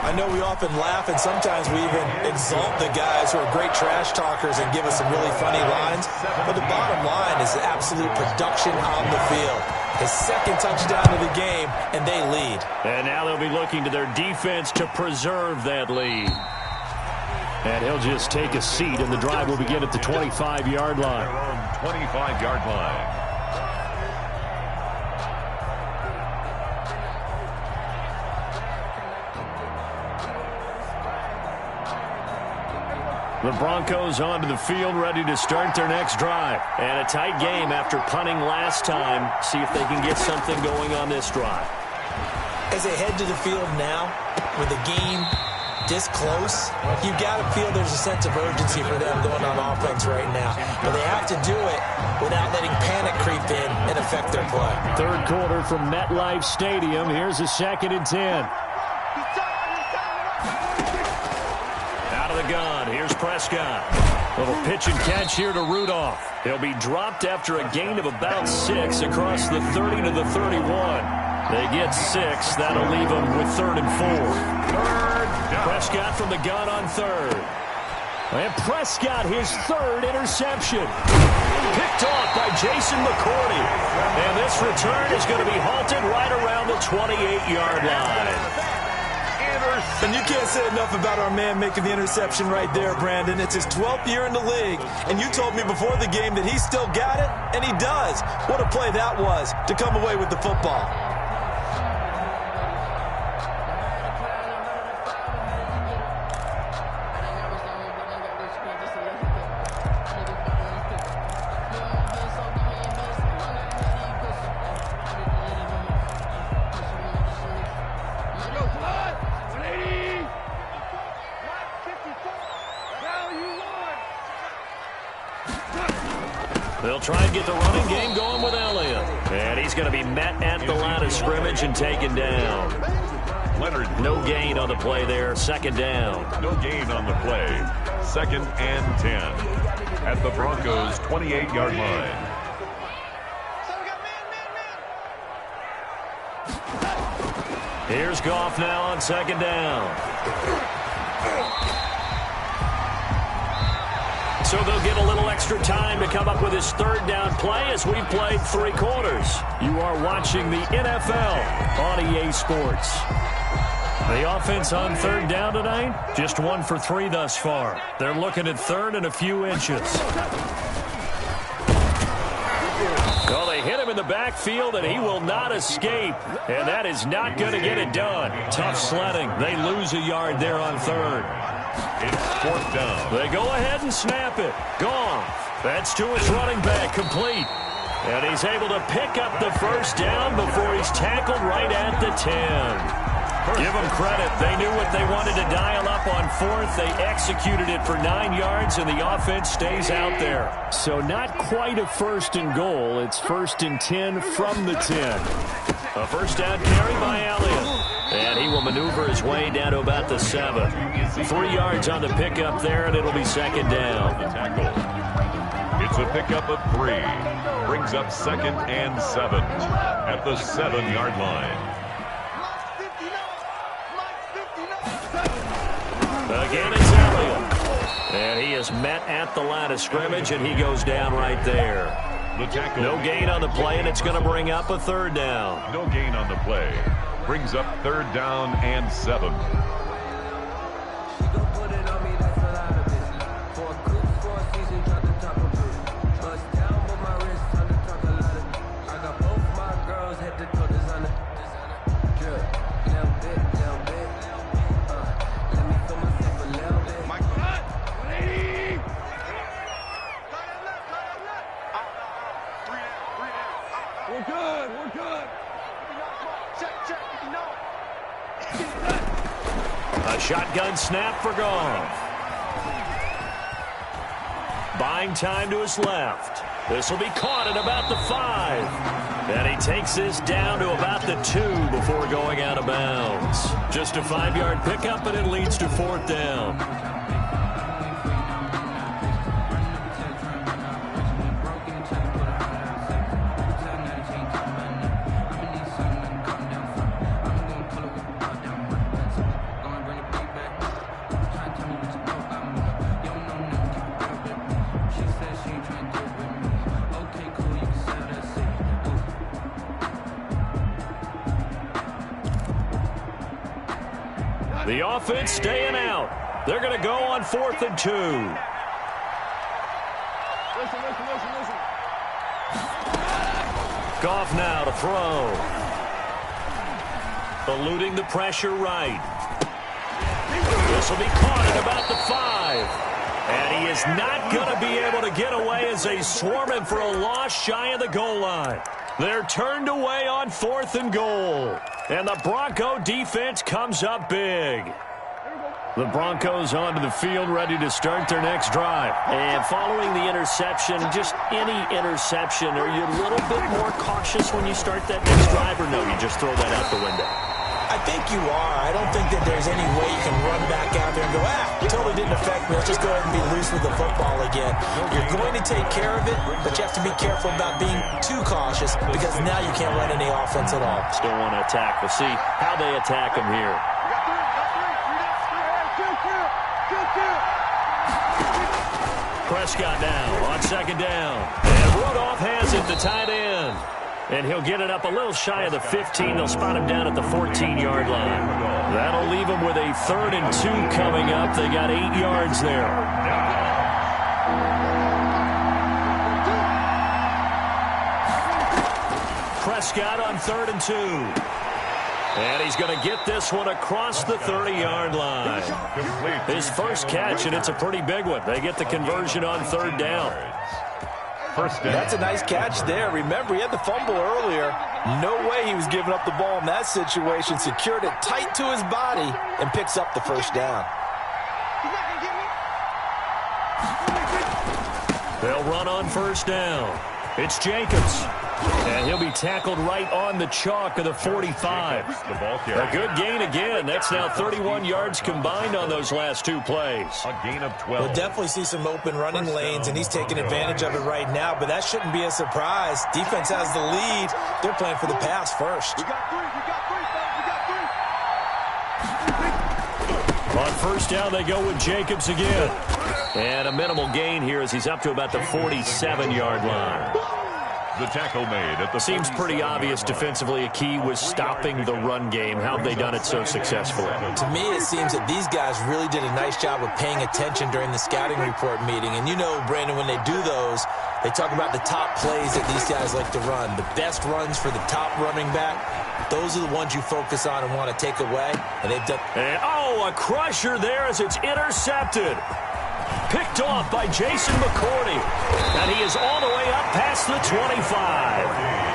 I know we often laugh, and sometimes we even exalt the guys who are great trash talkers and give us some really funny lines. But the bottom line is the absolute production on the field. His 2nd touchdown of the game, and they lead. And now they'll be looking to their defense to preserve that lead. And he'll just take a seat, and the drive will begin at the 25-yard line. 25-yard line. The Broncos onto the field, ready to start their next drive. And a tight game after punting last time. See if they can get something going on this drive. As they head to the field now, with the game this close, you've got to feel there's a sense of urgency for them going on offense right now. But they have to do it without letting panic creep in and affect their play. Third quarter from MetLife Stadium. Here's a 2nd and 10. The gun. Here's Prescott. Little pitch and catch here to Rudolph. He'll be dropped after a gain of about 6 across the 30 to the 31. They get 6. That'll leave them with 3rd and 4. Prescott from the gun on 3rd. And Prescott, his 3rd interception. Picked off by Jason McCourty. And this This return is going to be halted right around the 28-yard line. And you can't say enough about our man making the interception right there, Brandon. It's his 12th year in the league, and you told me before the game that he still got it, and he does. What a play that was to come away with the football. They'll try and get the running game going with Elliott. And he's going to be met at the line of scrimmage and taken down. Leonard. No gain on the play there. Second down. No gain on the play. 2nd and 10. At the Broncos' 28-yard line. Here's Goff now on 2nd down. So they'll get a little extra time to come up with his 3rd down play as we've played 3 quarters. You are watching the NFL on EA Sports. The offense on 3rd down tonight, just 1 for 3 thus far. They're looking at 3rd and a few inches. Well, they hit him in the backfield, and he will not escape. And that is not going to get it done. Tough sledding. They lose a yard there on 3rd. It's 4th down. They go ahead and snap it. Gone. That's to his running back, complete. And he's able to pick up the 1st down before he's tackled right at the 10. Give them credit. They knew what they wanted to dial up on 4th. They executed it for 9 yards, and the offense stays out there. So not quite a 1st and goal. It's 1st and 10 from the 10. A 1st down carry by Elliott. And he will maneuver his way down to about the 7. 3 yards on the pickup there, and it'll be 2nd down. It's a pickup of 3. Brings up 2nd and 7 at the 7-yard line. Again, it's Elliott. And he is met at the line of scrimmage, and he goes down right there. The tackle. No gain on the play, and it's going to bring up a 3rd down. No gain on the play. Brings up 3rd down and 7. A shotgun snap for Goff. Buying time to his left. This will be caught at about the 5. And he takes this down to about the 2 before going out of bounds. Just a 5-yard pickup, and it leads to 4th down. The offense staying out. They're going to go on 4th and 2. Listen. Goff now to throw. Eluding the pressure right. This will be caught at about the 5. And he is not going to be able to get away as they swarm him for a loss shy of the goal line. They're turned away on 4th and goal. And the Bronco defense comes up big. The Broncos onto the field, ready to start their next drive. And following the interception, just any interception, are you a little bit more cautious when you start that next drive, or no, you just throw that out the window? I think you are. I don't think that there's any way you can run back out there and go, it totally didn't affect me. Let's just go ahead and be loose with the football again. You're going to take care of it, but you have to be careful about being too cautious because now you can't run any offense at all. Still want to attack. We'll see how they attack him here. Prescott now on 2nd down. And Rudolph has it, the tight end. And he'll get it up a little shy of the 15. They'll spot him down at the 14-yard line. That'll leave him with a 3rd and 2 coming up. They got 8 yards there. Prescott on 3rd and 2. And he's going to get this one across the 30-yard line. His first catch, and it's a pretty big one. They get the conversion on 3rd down. First down. That's a nice catch there. Remember, he had the fumble earlier. No way he was giving up the ball in that situation. Secured it tight to his body and picks up the first down. They'll run on 1st down. It's Jacobs. And he'll be tackled right on the chalk of the 45. A good gain again. That's now 31 yards combined on those last 2 plays. A gain of 12. We'll definitely see some open running lanes, and he's taking advantage of it right now, but that shouldn't be a surprise. Defense has the lead. They're playing for the pass first. On 1st down, they go with Jacobs again. And a minimal gain here as he's up to about the 47-yard line. The tackle made at the Seems pretty obvious defensively. A key was stopping the run game. How have they done it so successfully? To me, it seems that these guys really did a nice job of paying attention during the scouting report meeting. And you know, Brandon, when they do those, they talk about the top plays that these guys like to run. The best runs for the top running back, those are the ones you focus on and want to take away. And they've done. And, a crusher there as it's intercepted. Picked off by Jason McCourty. And he is all the way up past the 25.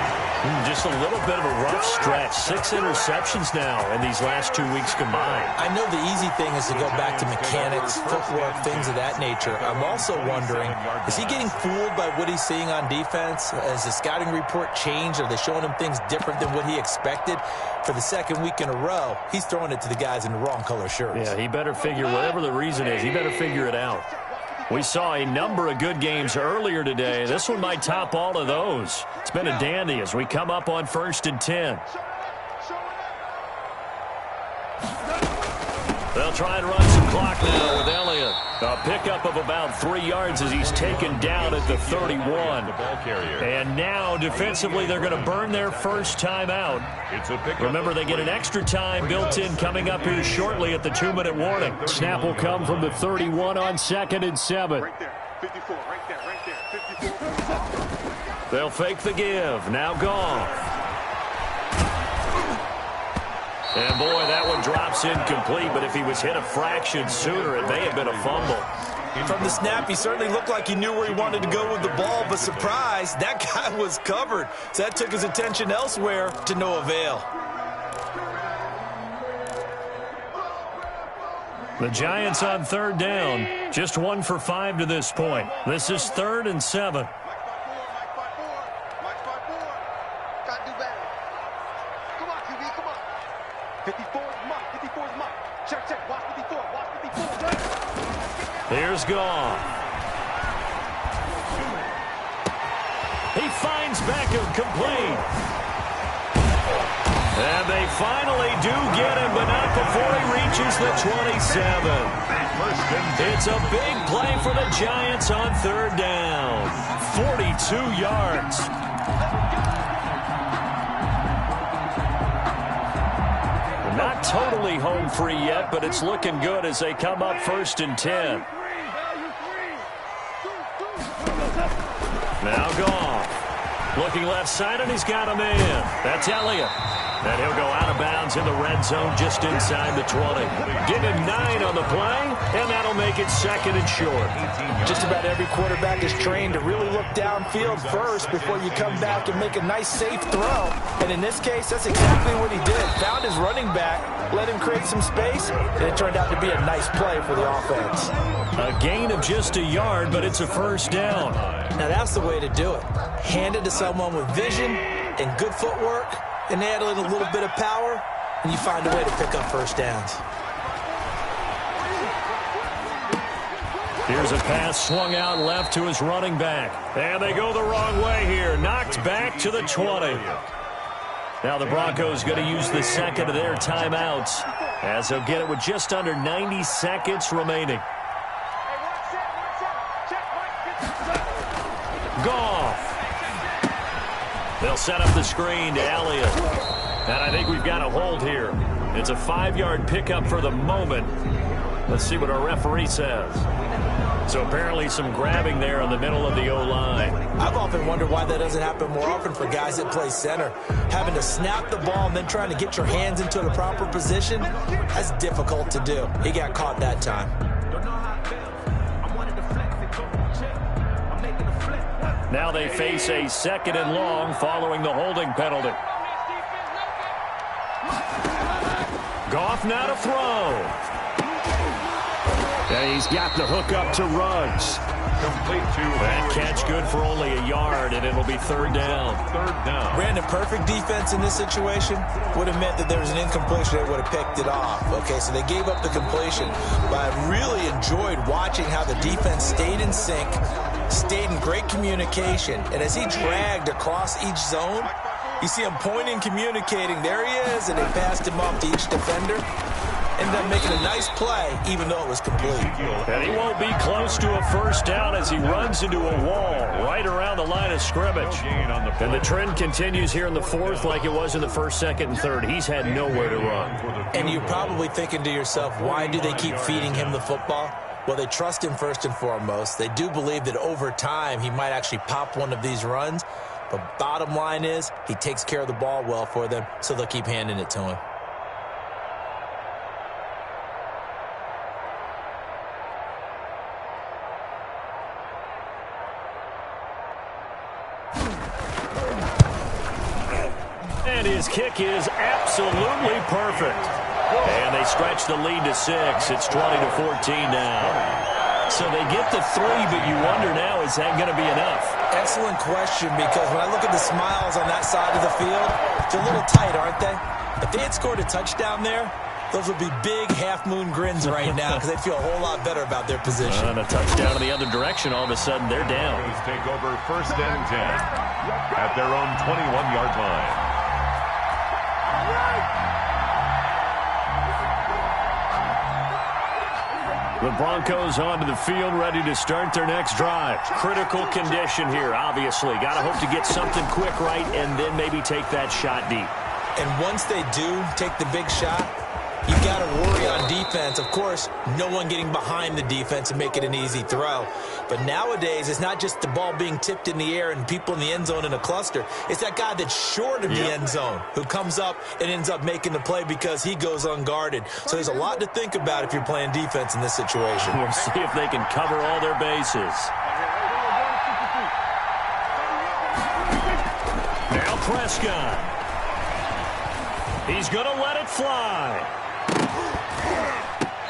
Just a little bit of a rough stretch. 6 interceptions now in these last 2 weeks combined. I know the easy thing is to go back to mechanics, footwork, things of that nature. I'm also wondering, is he getting fooled by what he's seeing on defense? Has the scouting report changed? Are they showing him things different than what he expected? For the 2nd week in a row, he's throwing it to the guys in the wrong color shirts. Yeah, he better figure, whatever the reason is, he better figure it out. We saw a number of good games earlier today. This one might top all of those. It's been a dandy as we come up on 1st and 10. They'll try and run some clock now with Elliott. A pickup of about 3 yards as he's taken down at the 31. The ball carrier. And now, defensively, they're going to burn their first time out. It's a pickup. Remember, they get an extra time built in coming up here shortly at the 2-minute warning. Snap will come from the 31 on 2nd and 7. Right there. 54. Right there. Right there. 54. They'll fake the give. Now Goff. And, boy, that one drops incomplete, but if he was hit a fraction sooner, it may have been a fumble. From the snap, he certainly looked like he knew where he wanted to go with the ball, but surprise, that guy was covered. So that took his attention elsewhere to no avail. The Giants on 3rd down, just 1 for 5 to this point. This is 3rd and 7. Here's Goff. He finds Beckham complete. And they finally do get him, but not before he reaches the 27. It's a big play for the Giants on 3rd down. 42 yards. Not totally home free yet, but it's looking good as they come up 1st and 10. Now Goff. Looking left side, and he's got a man. That's Elliott. And he'll go out of bounds in the red zone just inside the 20. Give him 9 on the play, and that'll make it 2nd and short. Just about every quarterback is trained to really look downfield first before you come back and make a nice, safe throw. And in this case, that's exactly what he did. Found his running back, let him create some space, and it turned out to be a nice play for the offense. A gain of just a yard, but it's a 1st down. Now that's the way to do it. Hand it to someone with vision and good footwork, and add in a little bit of power, and you find a way to pick up 1st downs. Here's a pass swung out left to his running back. And they go the wrong way here. Knocked back to the 20. Now the Broncos going to use the 2nd of their timeouts as they'll get it with just under 90 seconds remaining. Goff. They'll set up the screen to Elliott. And I think we've got a hold here. It's a 5-yard pickup for the moment. Let's see what our referee says. So apparently some grabbing there in the middle of the O-line. I've often wondered why that doesn't happen more often for guys that play center. Having to snap the ball and then trying to get your hands into the proper position, that's difficult to do. He got caught that time. Now they face a 2nd and long following the holding penalty. Goff now to throw. And he's got the hook up to Ruggs. Complete to that catch good for only a yard, and it'll be 3rd down. 3rd down. Brandon, perfect defense in this situation would have meant that there was an incompletion. They would have picked it off. Okay, so they gave up the completion. But I really enjoyed watching how the defense stayed in sync, stayed in great communication. And as he dragged across each zone, you see him pointing, communicating. There he is, and they passed him off to each defender. Ended up making a nice play, even though it was complete. And he won't be close to a 1st down as he runs into a wall right around the line of scrimmage. And the trend continues here in the 4th like it was in the 1st, 2nd, and 3rd. He's had nowhere to run. And you're probably thinking to yourself, why do they keep feeding him the football? Well, they trust him first and foremost. They do believe that over time he might actually pop one of these runs. But bottom line is, he takes care of the ball well for them, so they'll keep handing it to him. And his kick is absolutely perfect. And they stretch the lead to 6. It's 20-14 now. So they get the 3, but you wonder now, is that going to be enough? Excellent question, because when I look at the smiles on that side of the field, they're a little tight, aren't they? If they had scored a touchdown there, those would be big half-moon grins right now because they'd feel a whole lot better about their position. And a touchdown in the other direction, all of a sudden they're down. Take over 1st and 10 at their own 21-yard line. The Broncos onto the field, ready to start their next drive. Critical condition here, obviously. Got to hope to get something quick right and then maybe take that shot deep. And once they do take the big shot, you got to worry on defense. Of course, no one getting behind the defense and make it an easy throw. But nowadays, it's not just the ball being tipped in the air and people in the end zone in a cluster. It's that guy that's short of the end zone who comes up and ends up making the play because he goes unguarded. So there's a lot to think about if you're playing defense in this situation. We'll see if they can cover all their bases. Now Prescott. He's going to let it fly.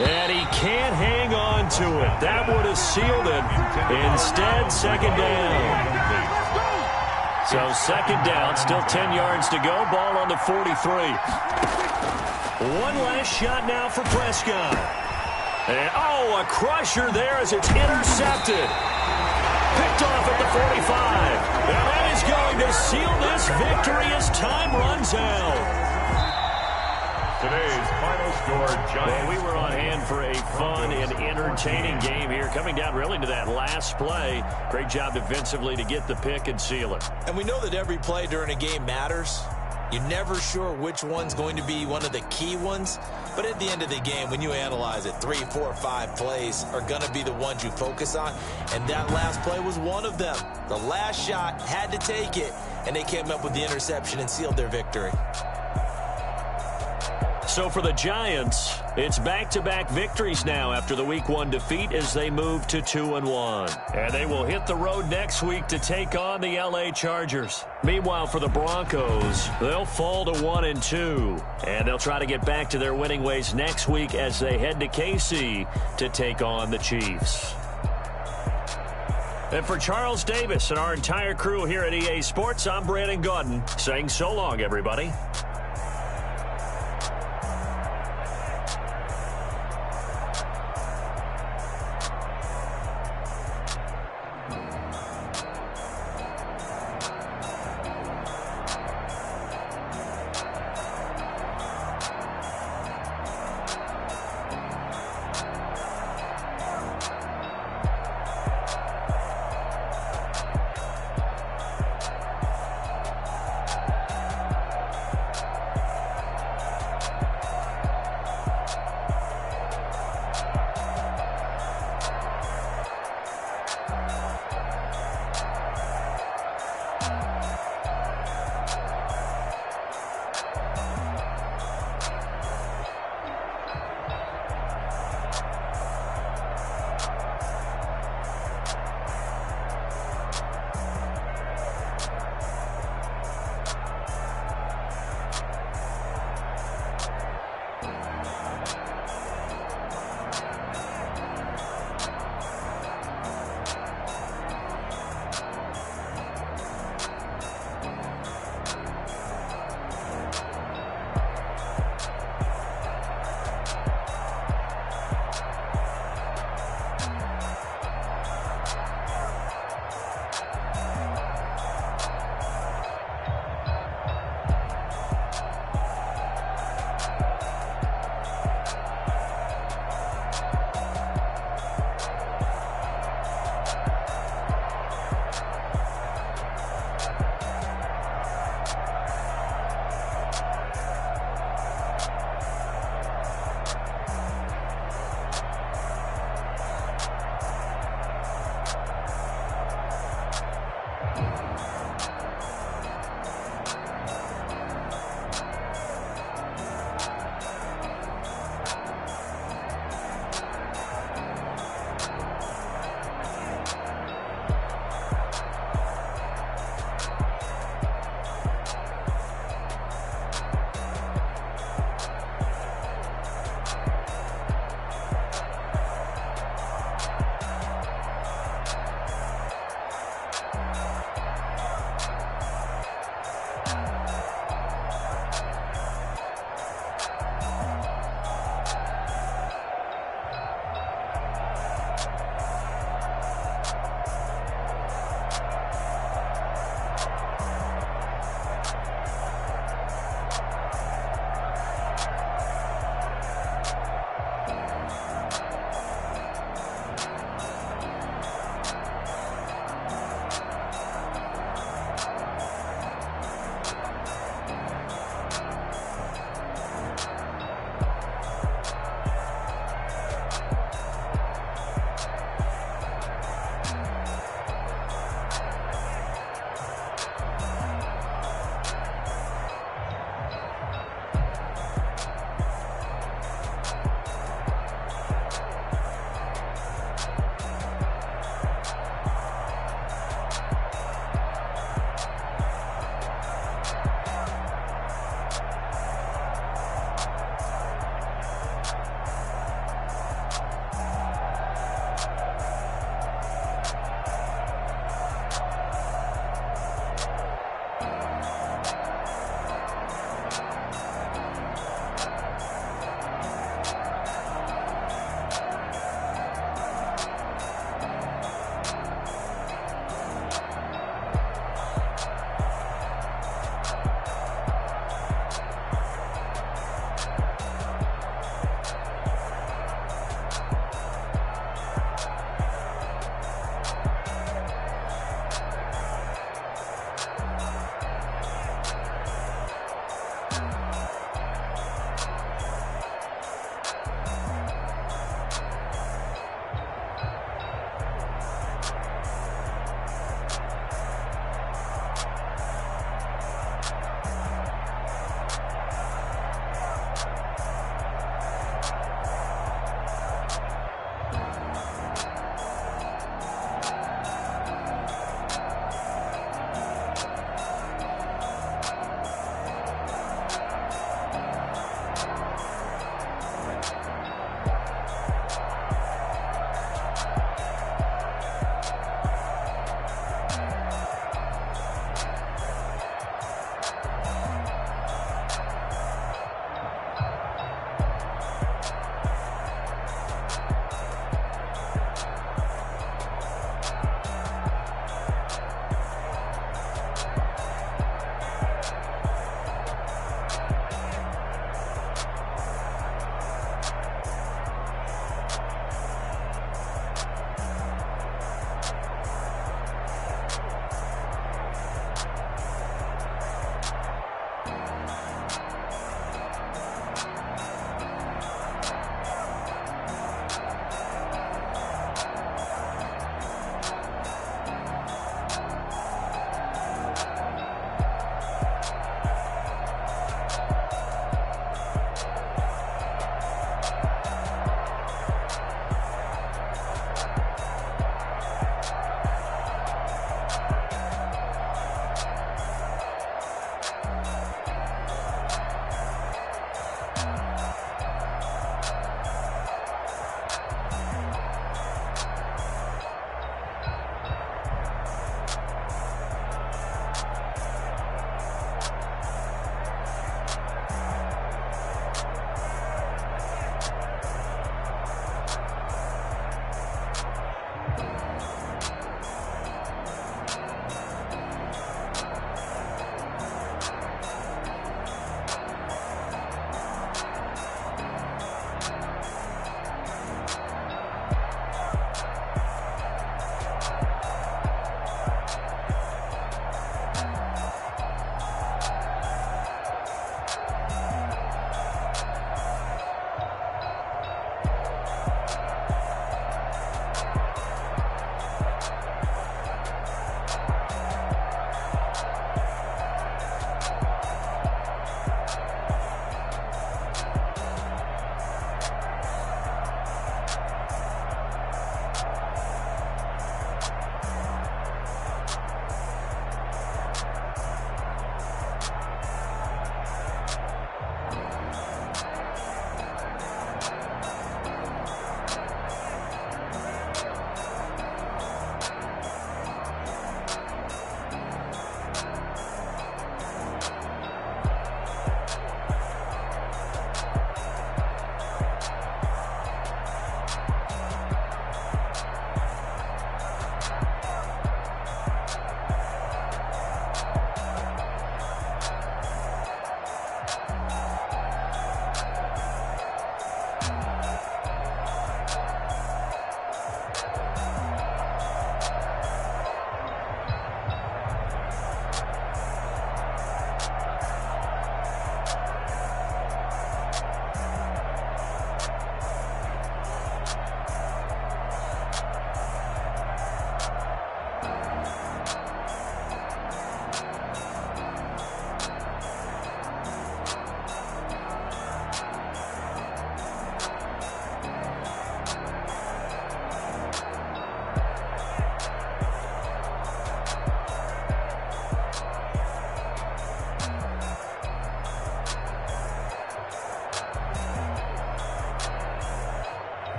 And he can't hang on to it. That would have sealed it. Instead, 2nd down. So 2nd down, still 10 yards to go. Ball on the 43. One last shot now for Prescott. And, a crusher there as it's intercepted. Picked off at the 45. And that is going to seal this victory as time runs out. Today's final score, Giants. Well, we were on hand for a fun and entertaining game here, coming down really to that last play. Great job defensively to get the pick and seal it. And we know that every play during a game matters. You're never sure which one's going to be one of the key ones. But at the end of the game, when you analyze it, 3, 4, 5 plays are going to be the ones you focus on. And that last play was one of them. The last shot had to take it, and they came up with the interception and sealed their victory. So for the Giants, it's back-to-back victories now after the Week 1 defeat as they move to 2-1. And they will hit the road next week to take on the LA Chargers. Meanwhile, for the Broncos, they'll fall to 1-2. And they'll try to get back to their winning ways next week as they head to KC to take on the Chiefs. And for Charles Davis and our entire crew here at EA Sports, I'm Brandon Gaudin saying so long, everybody.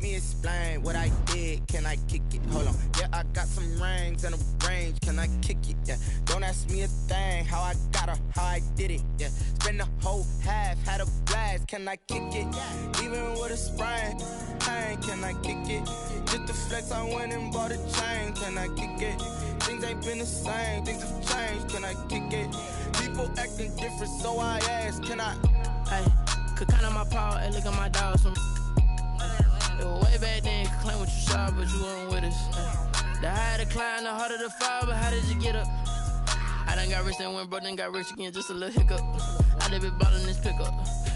Let me explain what I did. Can I kick it? Hold on. Yeah, I got some rings and a range. Can I kick it? Yeah. Don't ask me a thing. How I got her, how I did it. Yeah. Spend the whole half, had a blast. Can I kick it? Even with a sprain. Can I kick it? Just the flex, I went and bought a chain. Can I kick it? Things ain't been the same. Things have changed. Can I kick it? People acting different, so I ask. Can I? Hey, could count on my power. Hey, look at my dogs. Way back then, could claim what you saw, but you weren't with us. The higher the climb, the harder the fall, but how did you get up? I done got rich and went broke, then got rich again, just a little hiccup. I done been ballin' this pickup.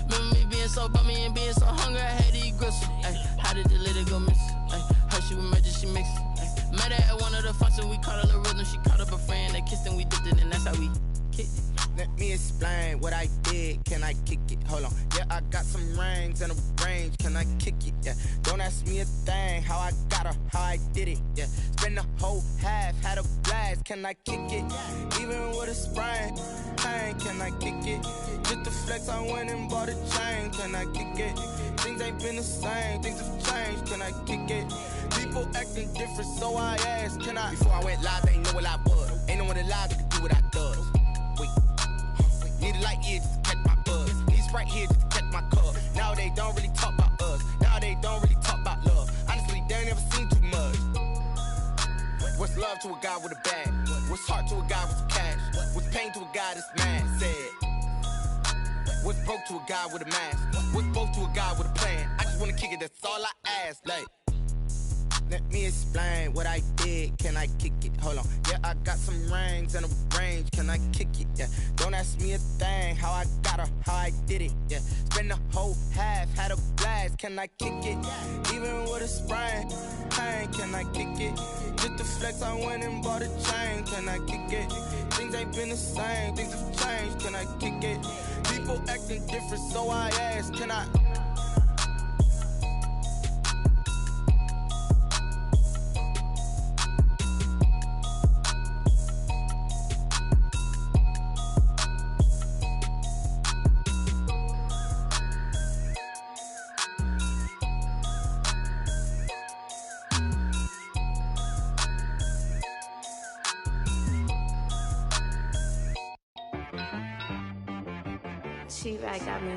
Remember me being so bummy and being so hungry, I had to eat gristle. Ay, how did the lady go miss? Ay, her she was magic, she mixed. Met her at one of the functions, we caught a little rhythm, she caught up a friend, they kissed and we dipped it, and that's how we kicked it. Let me explain what I did. Can I kick it? Hold on. Yeah, I got some rings and a range. Can I kick it? Yeah. Don't ask me a thing. How I got her, how I did it. Yeah. Spend the whole half, had a blast. Can I kick it? Even with a sprain. Can I kick it? Just the flex, I went and bought a chain. Can I kick it? Things ain't been the same. Things have changed. Can I kick it? People acting different, so I asked. Can I? Before I went live, they ain't know what I was. Ain't no one alive that could do what I does. Wait. Need a light here just to catch my buzz. Need Sprite here just to catch my cup. Now they don't really talk about us. Now they don't really talk about love. Honestly, they ain't never seen too much. What's love to a guy with a bag? What's heart to a guy with some cash? What's pain to a guy that's mad? Said. What's broke to a guy with a mask? What's both to a guy with a plan? I just wanna kick it, that's all I ask. Like, let me explain what I did. Can I kick it? Hold on. Yeah, I got some rings and a range. Can I kick it? Yeah. Don't ask me a thing. How I got her, how I did it. Yeah. Spend the whole half, had a blast. Can I kick it? Even with a sprain. Can I kick it? Just the flex, I went and bought a chain. Can I kick it? Things ain't been the same. Things have changed. Can I kick it? People acting different, so I ask. Can I? She-Rag got me.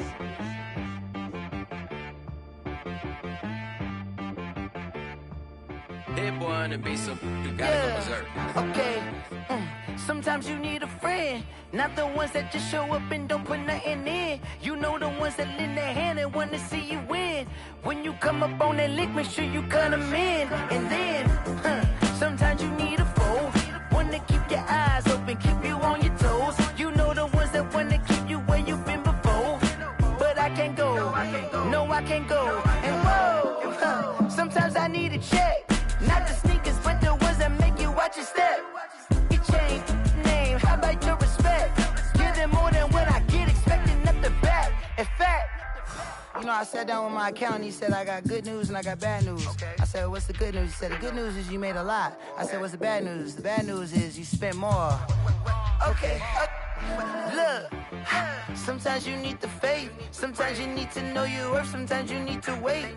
That boy on the beat, so you gotta go berserk. Okay. Sometimes you need a friend, not the ones that just show up and don't put nothing in. You know the ones that lend their hand and want to see you win. When you come up on that lick, make sure you cut them in. And then, sometimes you need a foe, one to keep your eyes open, keep you on your toes. You know the ones that want to keep you where you've been before. But I can't go, no I can't go. And whoa, sometimes I need a check, not the sneakers, but the ones that make you watch your step. You change name, how about your respect? Give them more than what I get, expecting nothing back. In fact, you know, I sat down with my accountant, he said I got good news and I got bad news. I said, what's the good news? He said, the good news is you made a lot. I said, what's the bad news? The bad news is you spent more. Okay, look, sometimes you need the faith, sometimes you need to know your worth, sometimes you need to wait.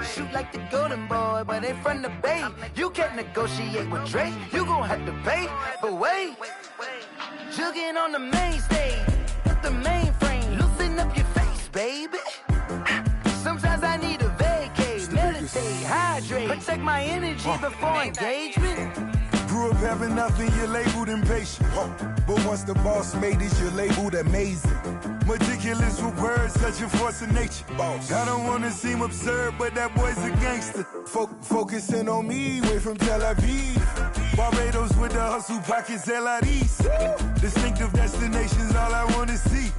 Shoot like the golden boy, but in front of the bay. You can't negotiate with Drake, you gon' have to pay. But wait, jugging on the main stage, the mainframe, loosen up your face, baby. Sometimes I need a vacate, meditate, hydrate, protect my energy before engagement. Grew up having nothing, you're labeled impatient. But once the boss made it, you're labeled amazing. Meticulous with words, such a force of nature. I don't wanna seem absurd, but that boy's a gangster. Focusing on me, way from Tel Aviv. Barbados with the hustle pockets, LIDs. Distinctive destinations, all I wanna see.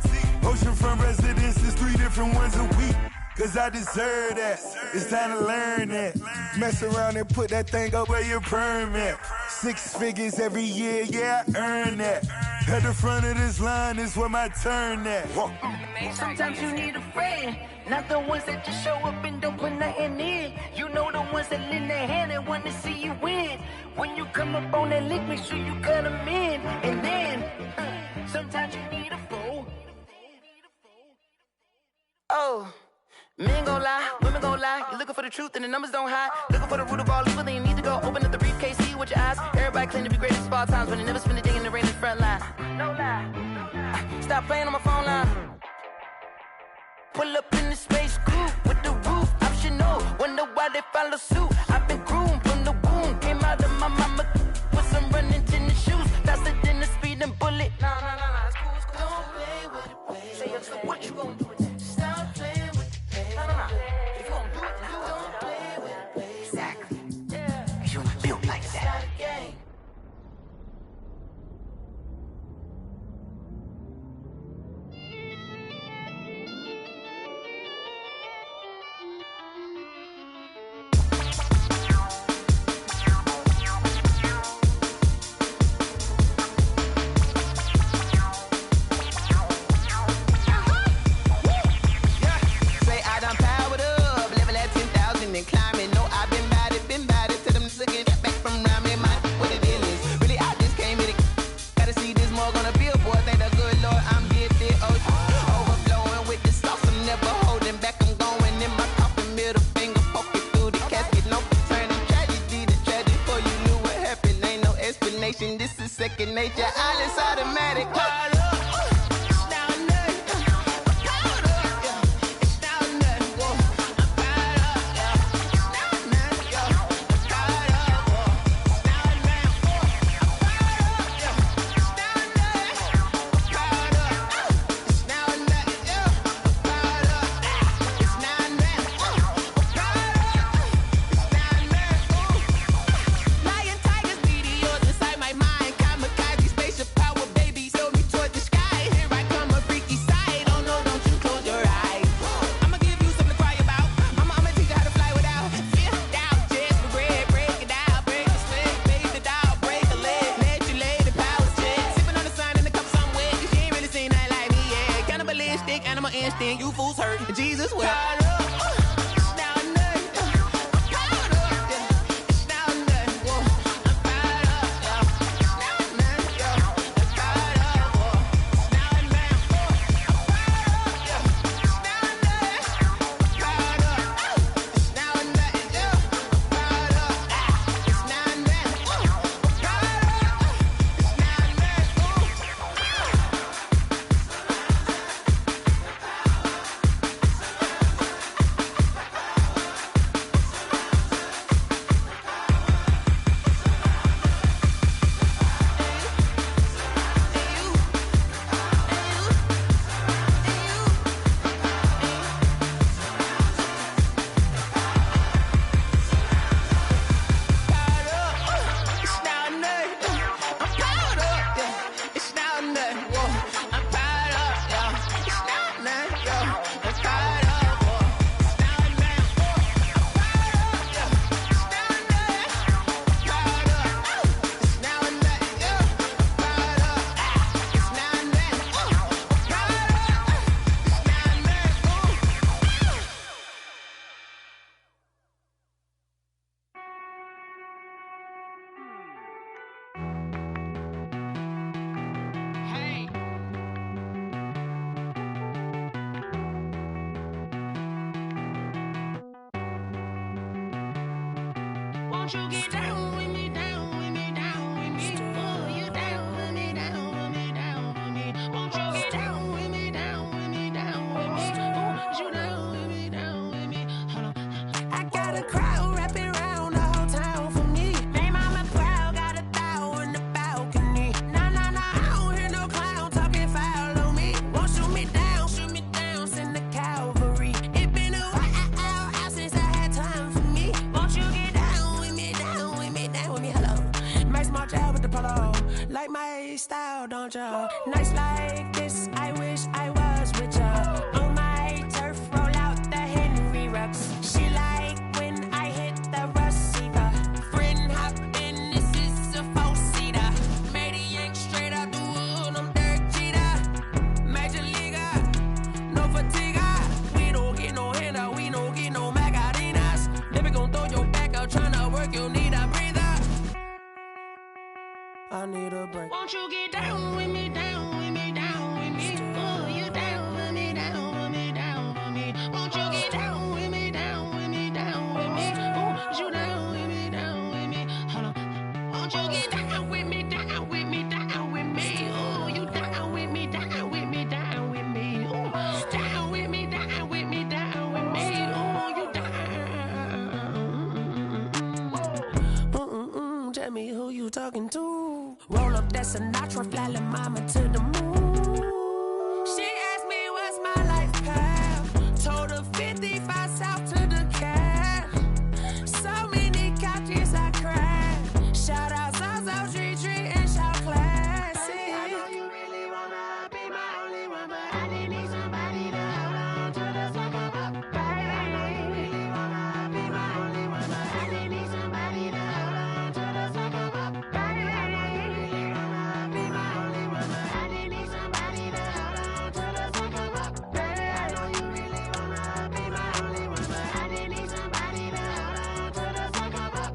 Oceanfront residences, 3 different ones a week. Cause I deserve that, it's time to learn that. Mess around and put that thing up where your permit. 6 figures every year, yeah, I earn that. At the front of this line is where my turn at. Sometimes you need a friend, not the ones that just show up and don't put nothing in. You know the ones that lend their hand and want to see you win. When you come up on that lick, make sure you cut them in. And then, sometimes you need a foe. Oh. Men gon' lie, women gon' lie. You looking for the truth and the numbers don't hide. Looking for the root of all evil, then you need to go open up the briefcase, see with your eyes. Everybody claim to be greatest of all times, but they never spend a day in the rain in the front line. No lie. Stop playing on my phone line. Pull up in the space coupe with the roof optional. Wonder why they follow suit. I've been groomed from the womb. Came out of my mama with some running tennis shoes. Faster than the speeding bullet. Nah, it's cool, it's cool. Don't play with it, baby. Say what you gon' do with it? Stop playing with it, baby. Nah. If you gon' do it, then do it. Don't play with it, baby. Exactly. Yeah. Cause you're built like that. This is second nature, all is automatic. You fools hurt. Jesus will. Won't you get down with me, down with me, down with me? Oh, you down with me, down with me, down with me. Won't you get down with me, down with me, down with me? Oh, you down with me, down with me? Hold on. I got a crowd wrapping around the whole town for me. Name on my crowd, got a thou in the balcony. Nah, I don't hear no clown talking foul on me. Won't shoot me down, send the cavalry. It been a while since I had time for me. Won't you get down with me, down with me, down with me? Hello. Nice small job with the polo. Like my style, don't ya? Nice like this, I wish I was with ya. On my turf, roll out the Henry Rux. She like when I hit the receiver. Friend hop in, this is a four-seater. Made a yank straight out the wood, I'm Derek Jeter. Major leaguer, no fatigue. We don't get no handout, we don't get no Macarinas. Never gon' throw your back out, tryna work, you need a breather. I need a break. Won't you get down with me, down with me, down with me? Oh, you down with me, down with me, down with me? Won't you get down? that's Sinatra, flying mama to the moon. She asked me what's my life path. Told her 55 south to the cat. So many couches I cried. Shout out Zazo, Tree Tree, and shout classic. I know you really wanna be my only one, but I didn't need somebody to hold on to the sucker up. Baby, I know you really wanna be my only one, but I didn't need somebody to hold on to the sucker up. Baby, I know you really wanna be my only one, but I didn't need somebody to hold on to the sucker up. Baby, I know you really wanna be my only one, but I didn't need somebody to hold on to the sucker up.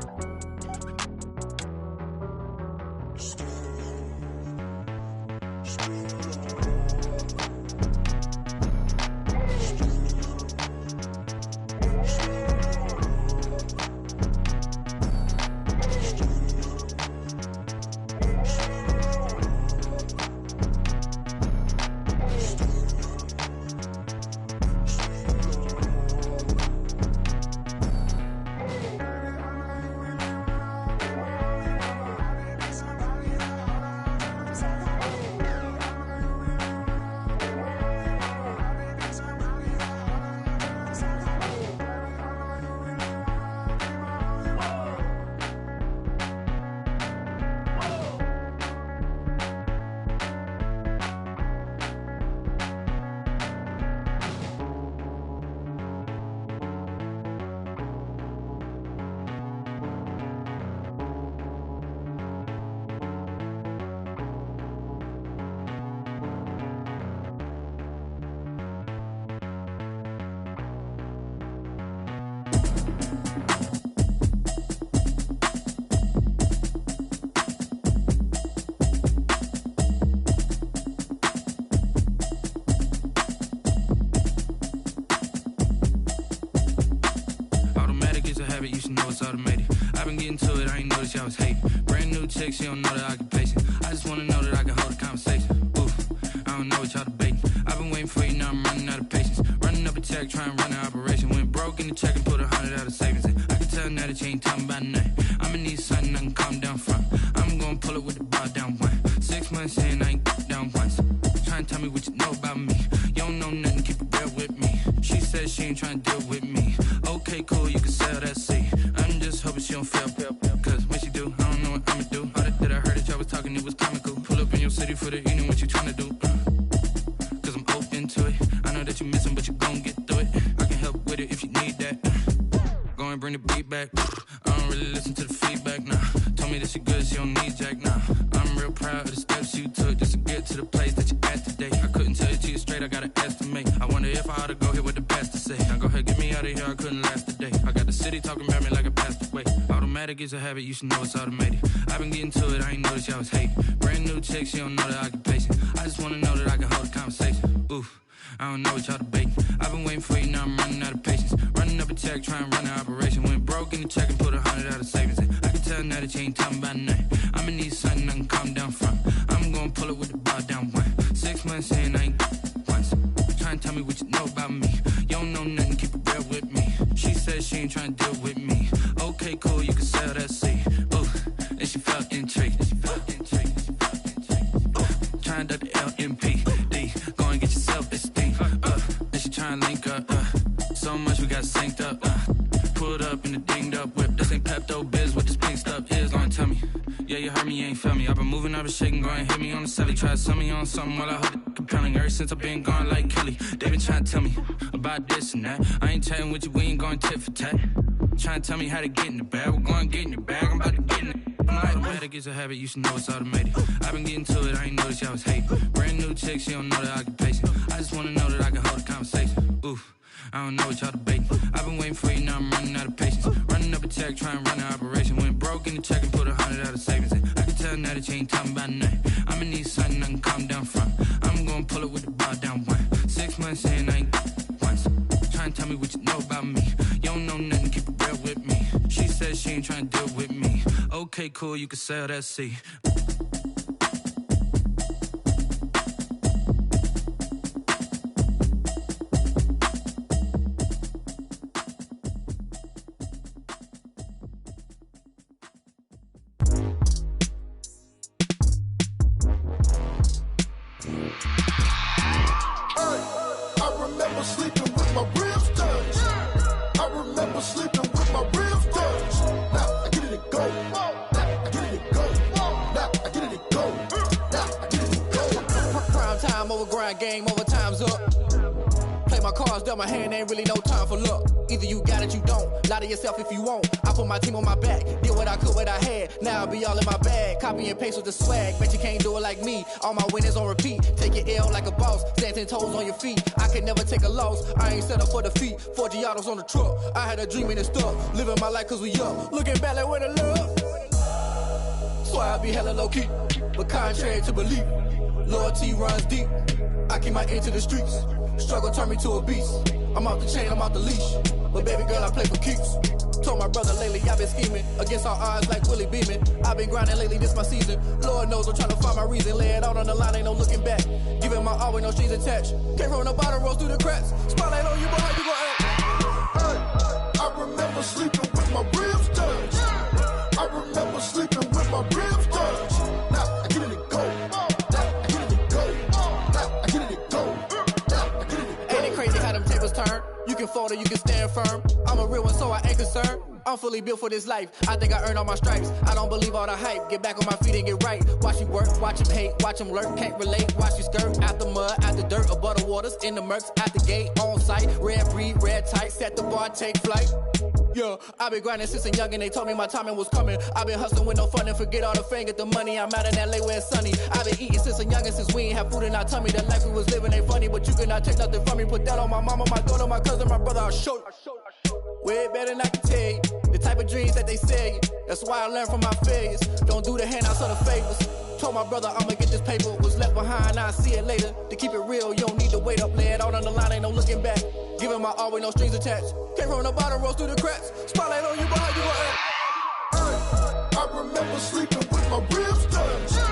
Automatic is a habit, you should know it's automated. I've been getting to it, I ain't noticed y'all was hating. Brand new chick, she don't know the occupation. I just wanna know that I can hold a conversation. Oof, I don't know what y'all debating. I've been waiting for you, now I'm running out of patience. Running up a check, trying to run an operation. Went broke in the check and put 100 out of savings in. I can tell now that you ain't talking about nothing. I'ma need something I can calm down from. I'm gonna pull it with the bar down one. 6 months in, I ain't down once. Trying to tell me what you know about me. You don't know nothing, keep it real with me. She said she ain't trying to deal with me. Okay, cool, you can sell that seat. I'm just hoping she don't fail. Cause when she do, I don't know what I'ma do. All that I heard that y'all was talking, it was comical. Pull up in your city for the evening, what you trying to do? Cause I'm open to it. I know that you missing, but you gon' get through it. I can help with it if you need that. Go and bring the beat back. I don't really listen to the feedback, nah. Told me that she good, she don't need jack, nah. I'm real proud of the steps you took just to get to the place that you at today. I couldn't tell it to you straight, I gotta estimate. I wonder if I ought to go here with the pastor say. Now go ahead, get me out of here, I couldn't last a day. I got the city talking about me like I passed away. Automatic is a habit, you should know it's automated. I've been getting to it, I ain't noticed y'all was hating. Brand new chick, she don't know the occupation. I just wanna know that I can hold a conversation. Oof, I don't know what y'all debating. I've been waiting for you, now I'm running out of patience. Running up a check, trying to run an operation. Went broke in the check and put 100 out of savings in. I can tell now that you ain't talking about nothing. I'ma need something I can calm down from. I'm gonna pull it with the bar down one. 6 months in, I ain't once. Trying to tell me what you know about me. You don't know nothing, keep it real with me. She said she ain't trying to deal with me. Okay, cool, you can sell that seat. Ooh, and she felt intrigued. Trying to the LMPD. Go and get your self-esteem. And she trying to link up. So much we got synced up. Pulled up in the dinged up whip. This ain't Pepto-Biz, what this pink stuff is. Go and tell me. Yeah, you heard me, you ain't feel me. I've been moving, I've been shaking, go and hit me on the celly. Try to sell me on something while I hold it compelling. Ever since I've been gone like Kelly, they been trying to tell me about this and that. I ain't chatting with you, we ain't going tit for tat. Trying to tell me how to get in the bag. We're going to get in your bag, I'm about to get in it. I'm like, automatic is a habit, you should know it's automated. I've been getting to it, I ain't noticed y'all was hating. Brand new chick, she don't know the occupation. I just wanna know that I can hold a conversation. Oof, I don't know what y'all debating. I've been waiting for you, now I'm running out of patience. Running up a check, trying to run an operation. Went broke in the check and put 100 out of savings in. I can tell now that you ain't talking about nothing. I'ma need something I can calm down from. I'm gonna pull it with the bar down one. 6 months in, I ain't once. Trying to tell me what you know about me. You don't know nothing, keep it real with me. She said she ain't trying to deal with me. Okay, cool, you can sell that seat. sleeping with my ribs touched. I remember sleeping with my ribs touched. Now I get it and go. Now I get it and go. Now I get it and go. Now I get it and go. Prime time over grind game, over time's up. Play my cards, dealt my hand, ain't really no time for luck. Either you got it, you don't. Lie to yourself if you won't. I put my team on my back, did what I could, what I had. Now I'll be all in my bag, copy and paste with the swag. Bet you can't do it like me. All my winners on repeat. Take your L like a boss, stand 10 toes on your feet. I can never take a loss. I ain't set up for defeat. 4 Giottos on the truck. I had a dream and it stuck. Living my life cause we up. Looking back like where the love. So I be hella low key, but contrary to belief, loyalty runs deep. I keep my ear to the streets. Struggle turned me to a beast. I'm off the chain, I'm off the leash. But baby girl, I play for keeps. Told my brother lately, I've been scheming against all odds like Willie Beeman. I've been grinding lately, this my season. Lord knows I'm trying to find my reason. Lay it out on the line, ain't no looking back. Giving my all with no strings attached. Came from the bottom, rose through the cracks. Spotlight on you, but how you gon' act? I remember sleeping with my ribs touched. I remember sleeping with my ribs touched. Now I get it and go. Now I get it and go. Now I get it and go. Now I get it and go. Ain't it crazy how them tables turn? You can fold or you can stand firm. I'm a real one, so I ain't concerned. I'm fully built for this life. I think I earned all my stripes. I don't believe all the hype. Get back on my feet and get right. Watch you work, watch him hate, watch him lurk. Can't relate, watch you skirt. Out the mud, out the dirt, above the waters, in the murks, out the gate, on site. Red breed, red tight, set the bar, take flight. Yeah, I been grinding since a youngin', they told me my timing was coming. I been hustling with no fun and forget all the fame, get the money. I'm out in LA where it's sunny. I been eating since a youngin', since we ain't have food in our tummy. The life we was living ain't funny, but you cannot take nothing from me. Put that on my mama, my daughter, my cousin, my brother, I'll show you. Way better than I can tell you. The type of dreams that they sell you. That's why I learned from my failures. Don't do the handouts or the favors. Told my brother I'ma get this paper. Was left behind, I'll see it later. To keep it real, you don't need to wait up. Lay it out on the line, ain't no looking back. Giving my all with no strings attached. Came from the bottom, rose through the cracks. Spotlight on you, but how you gon' act? I remember sleeping with my ribs touched.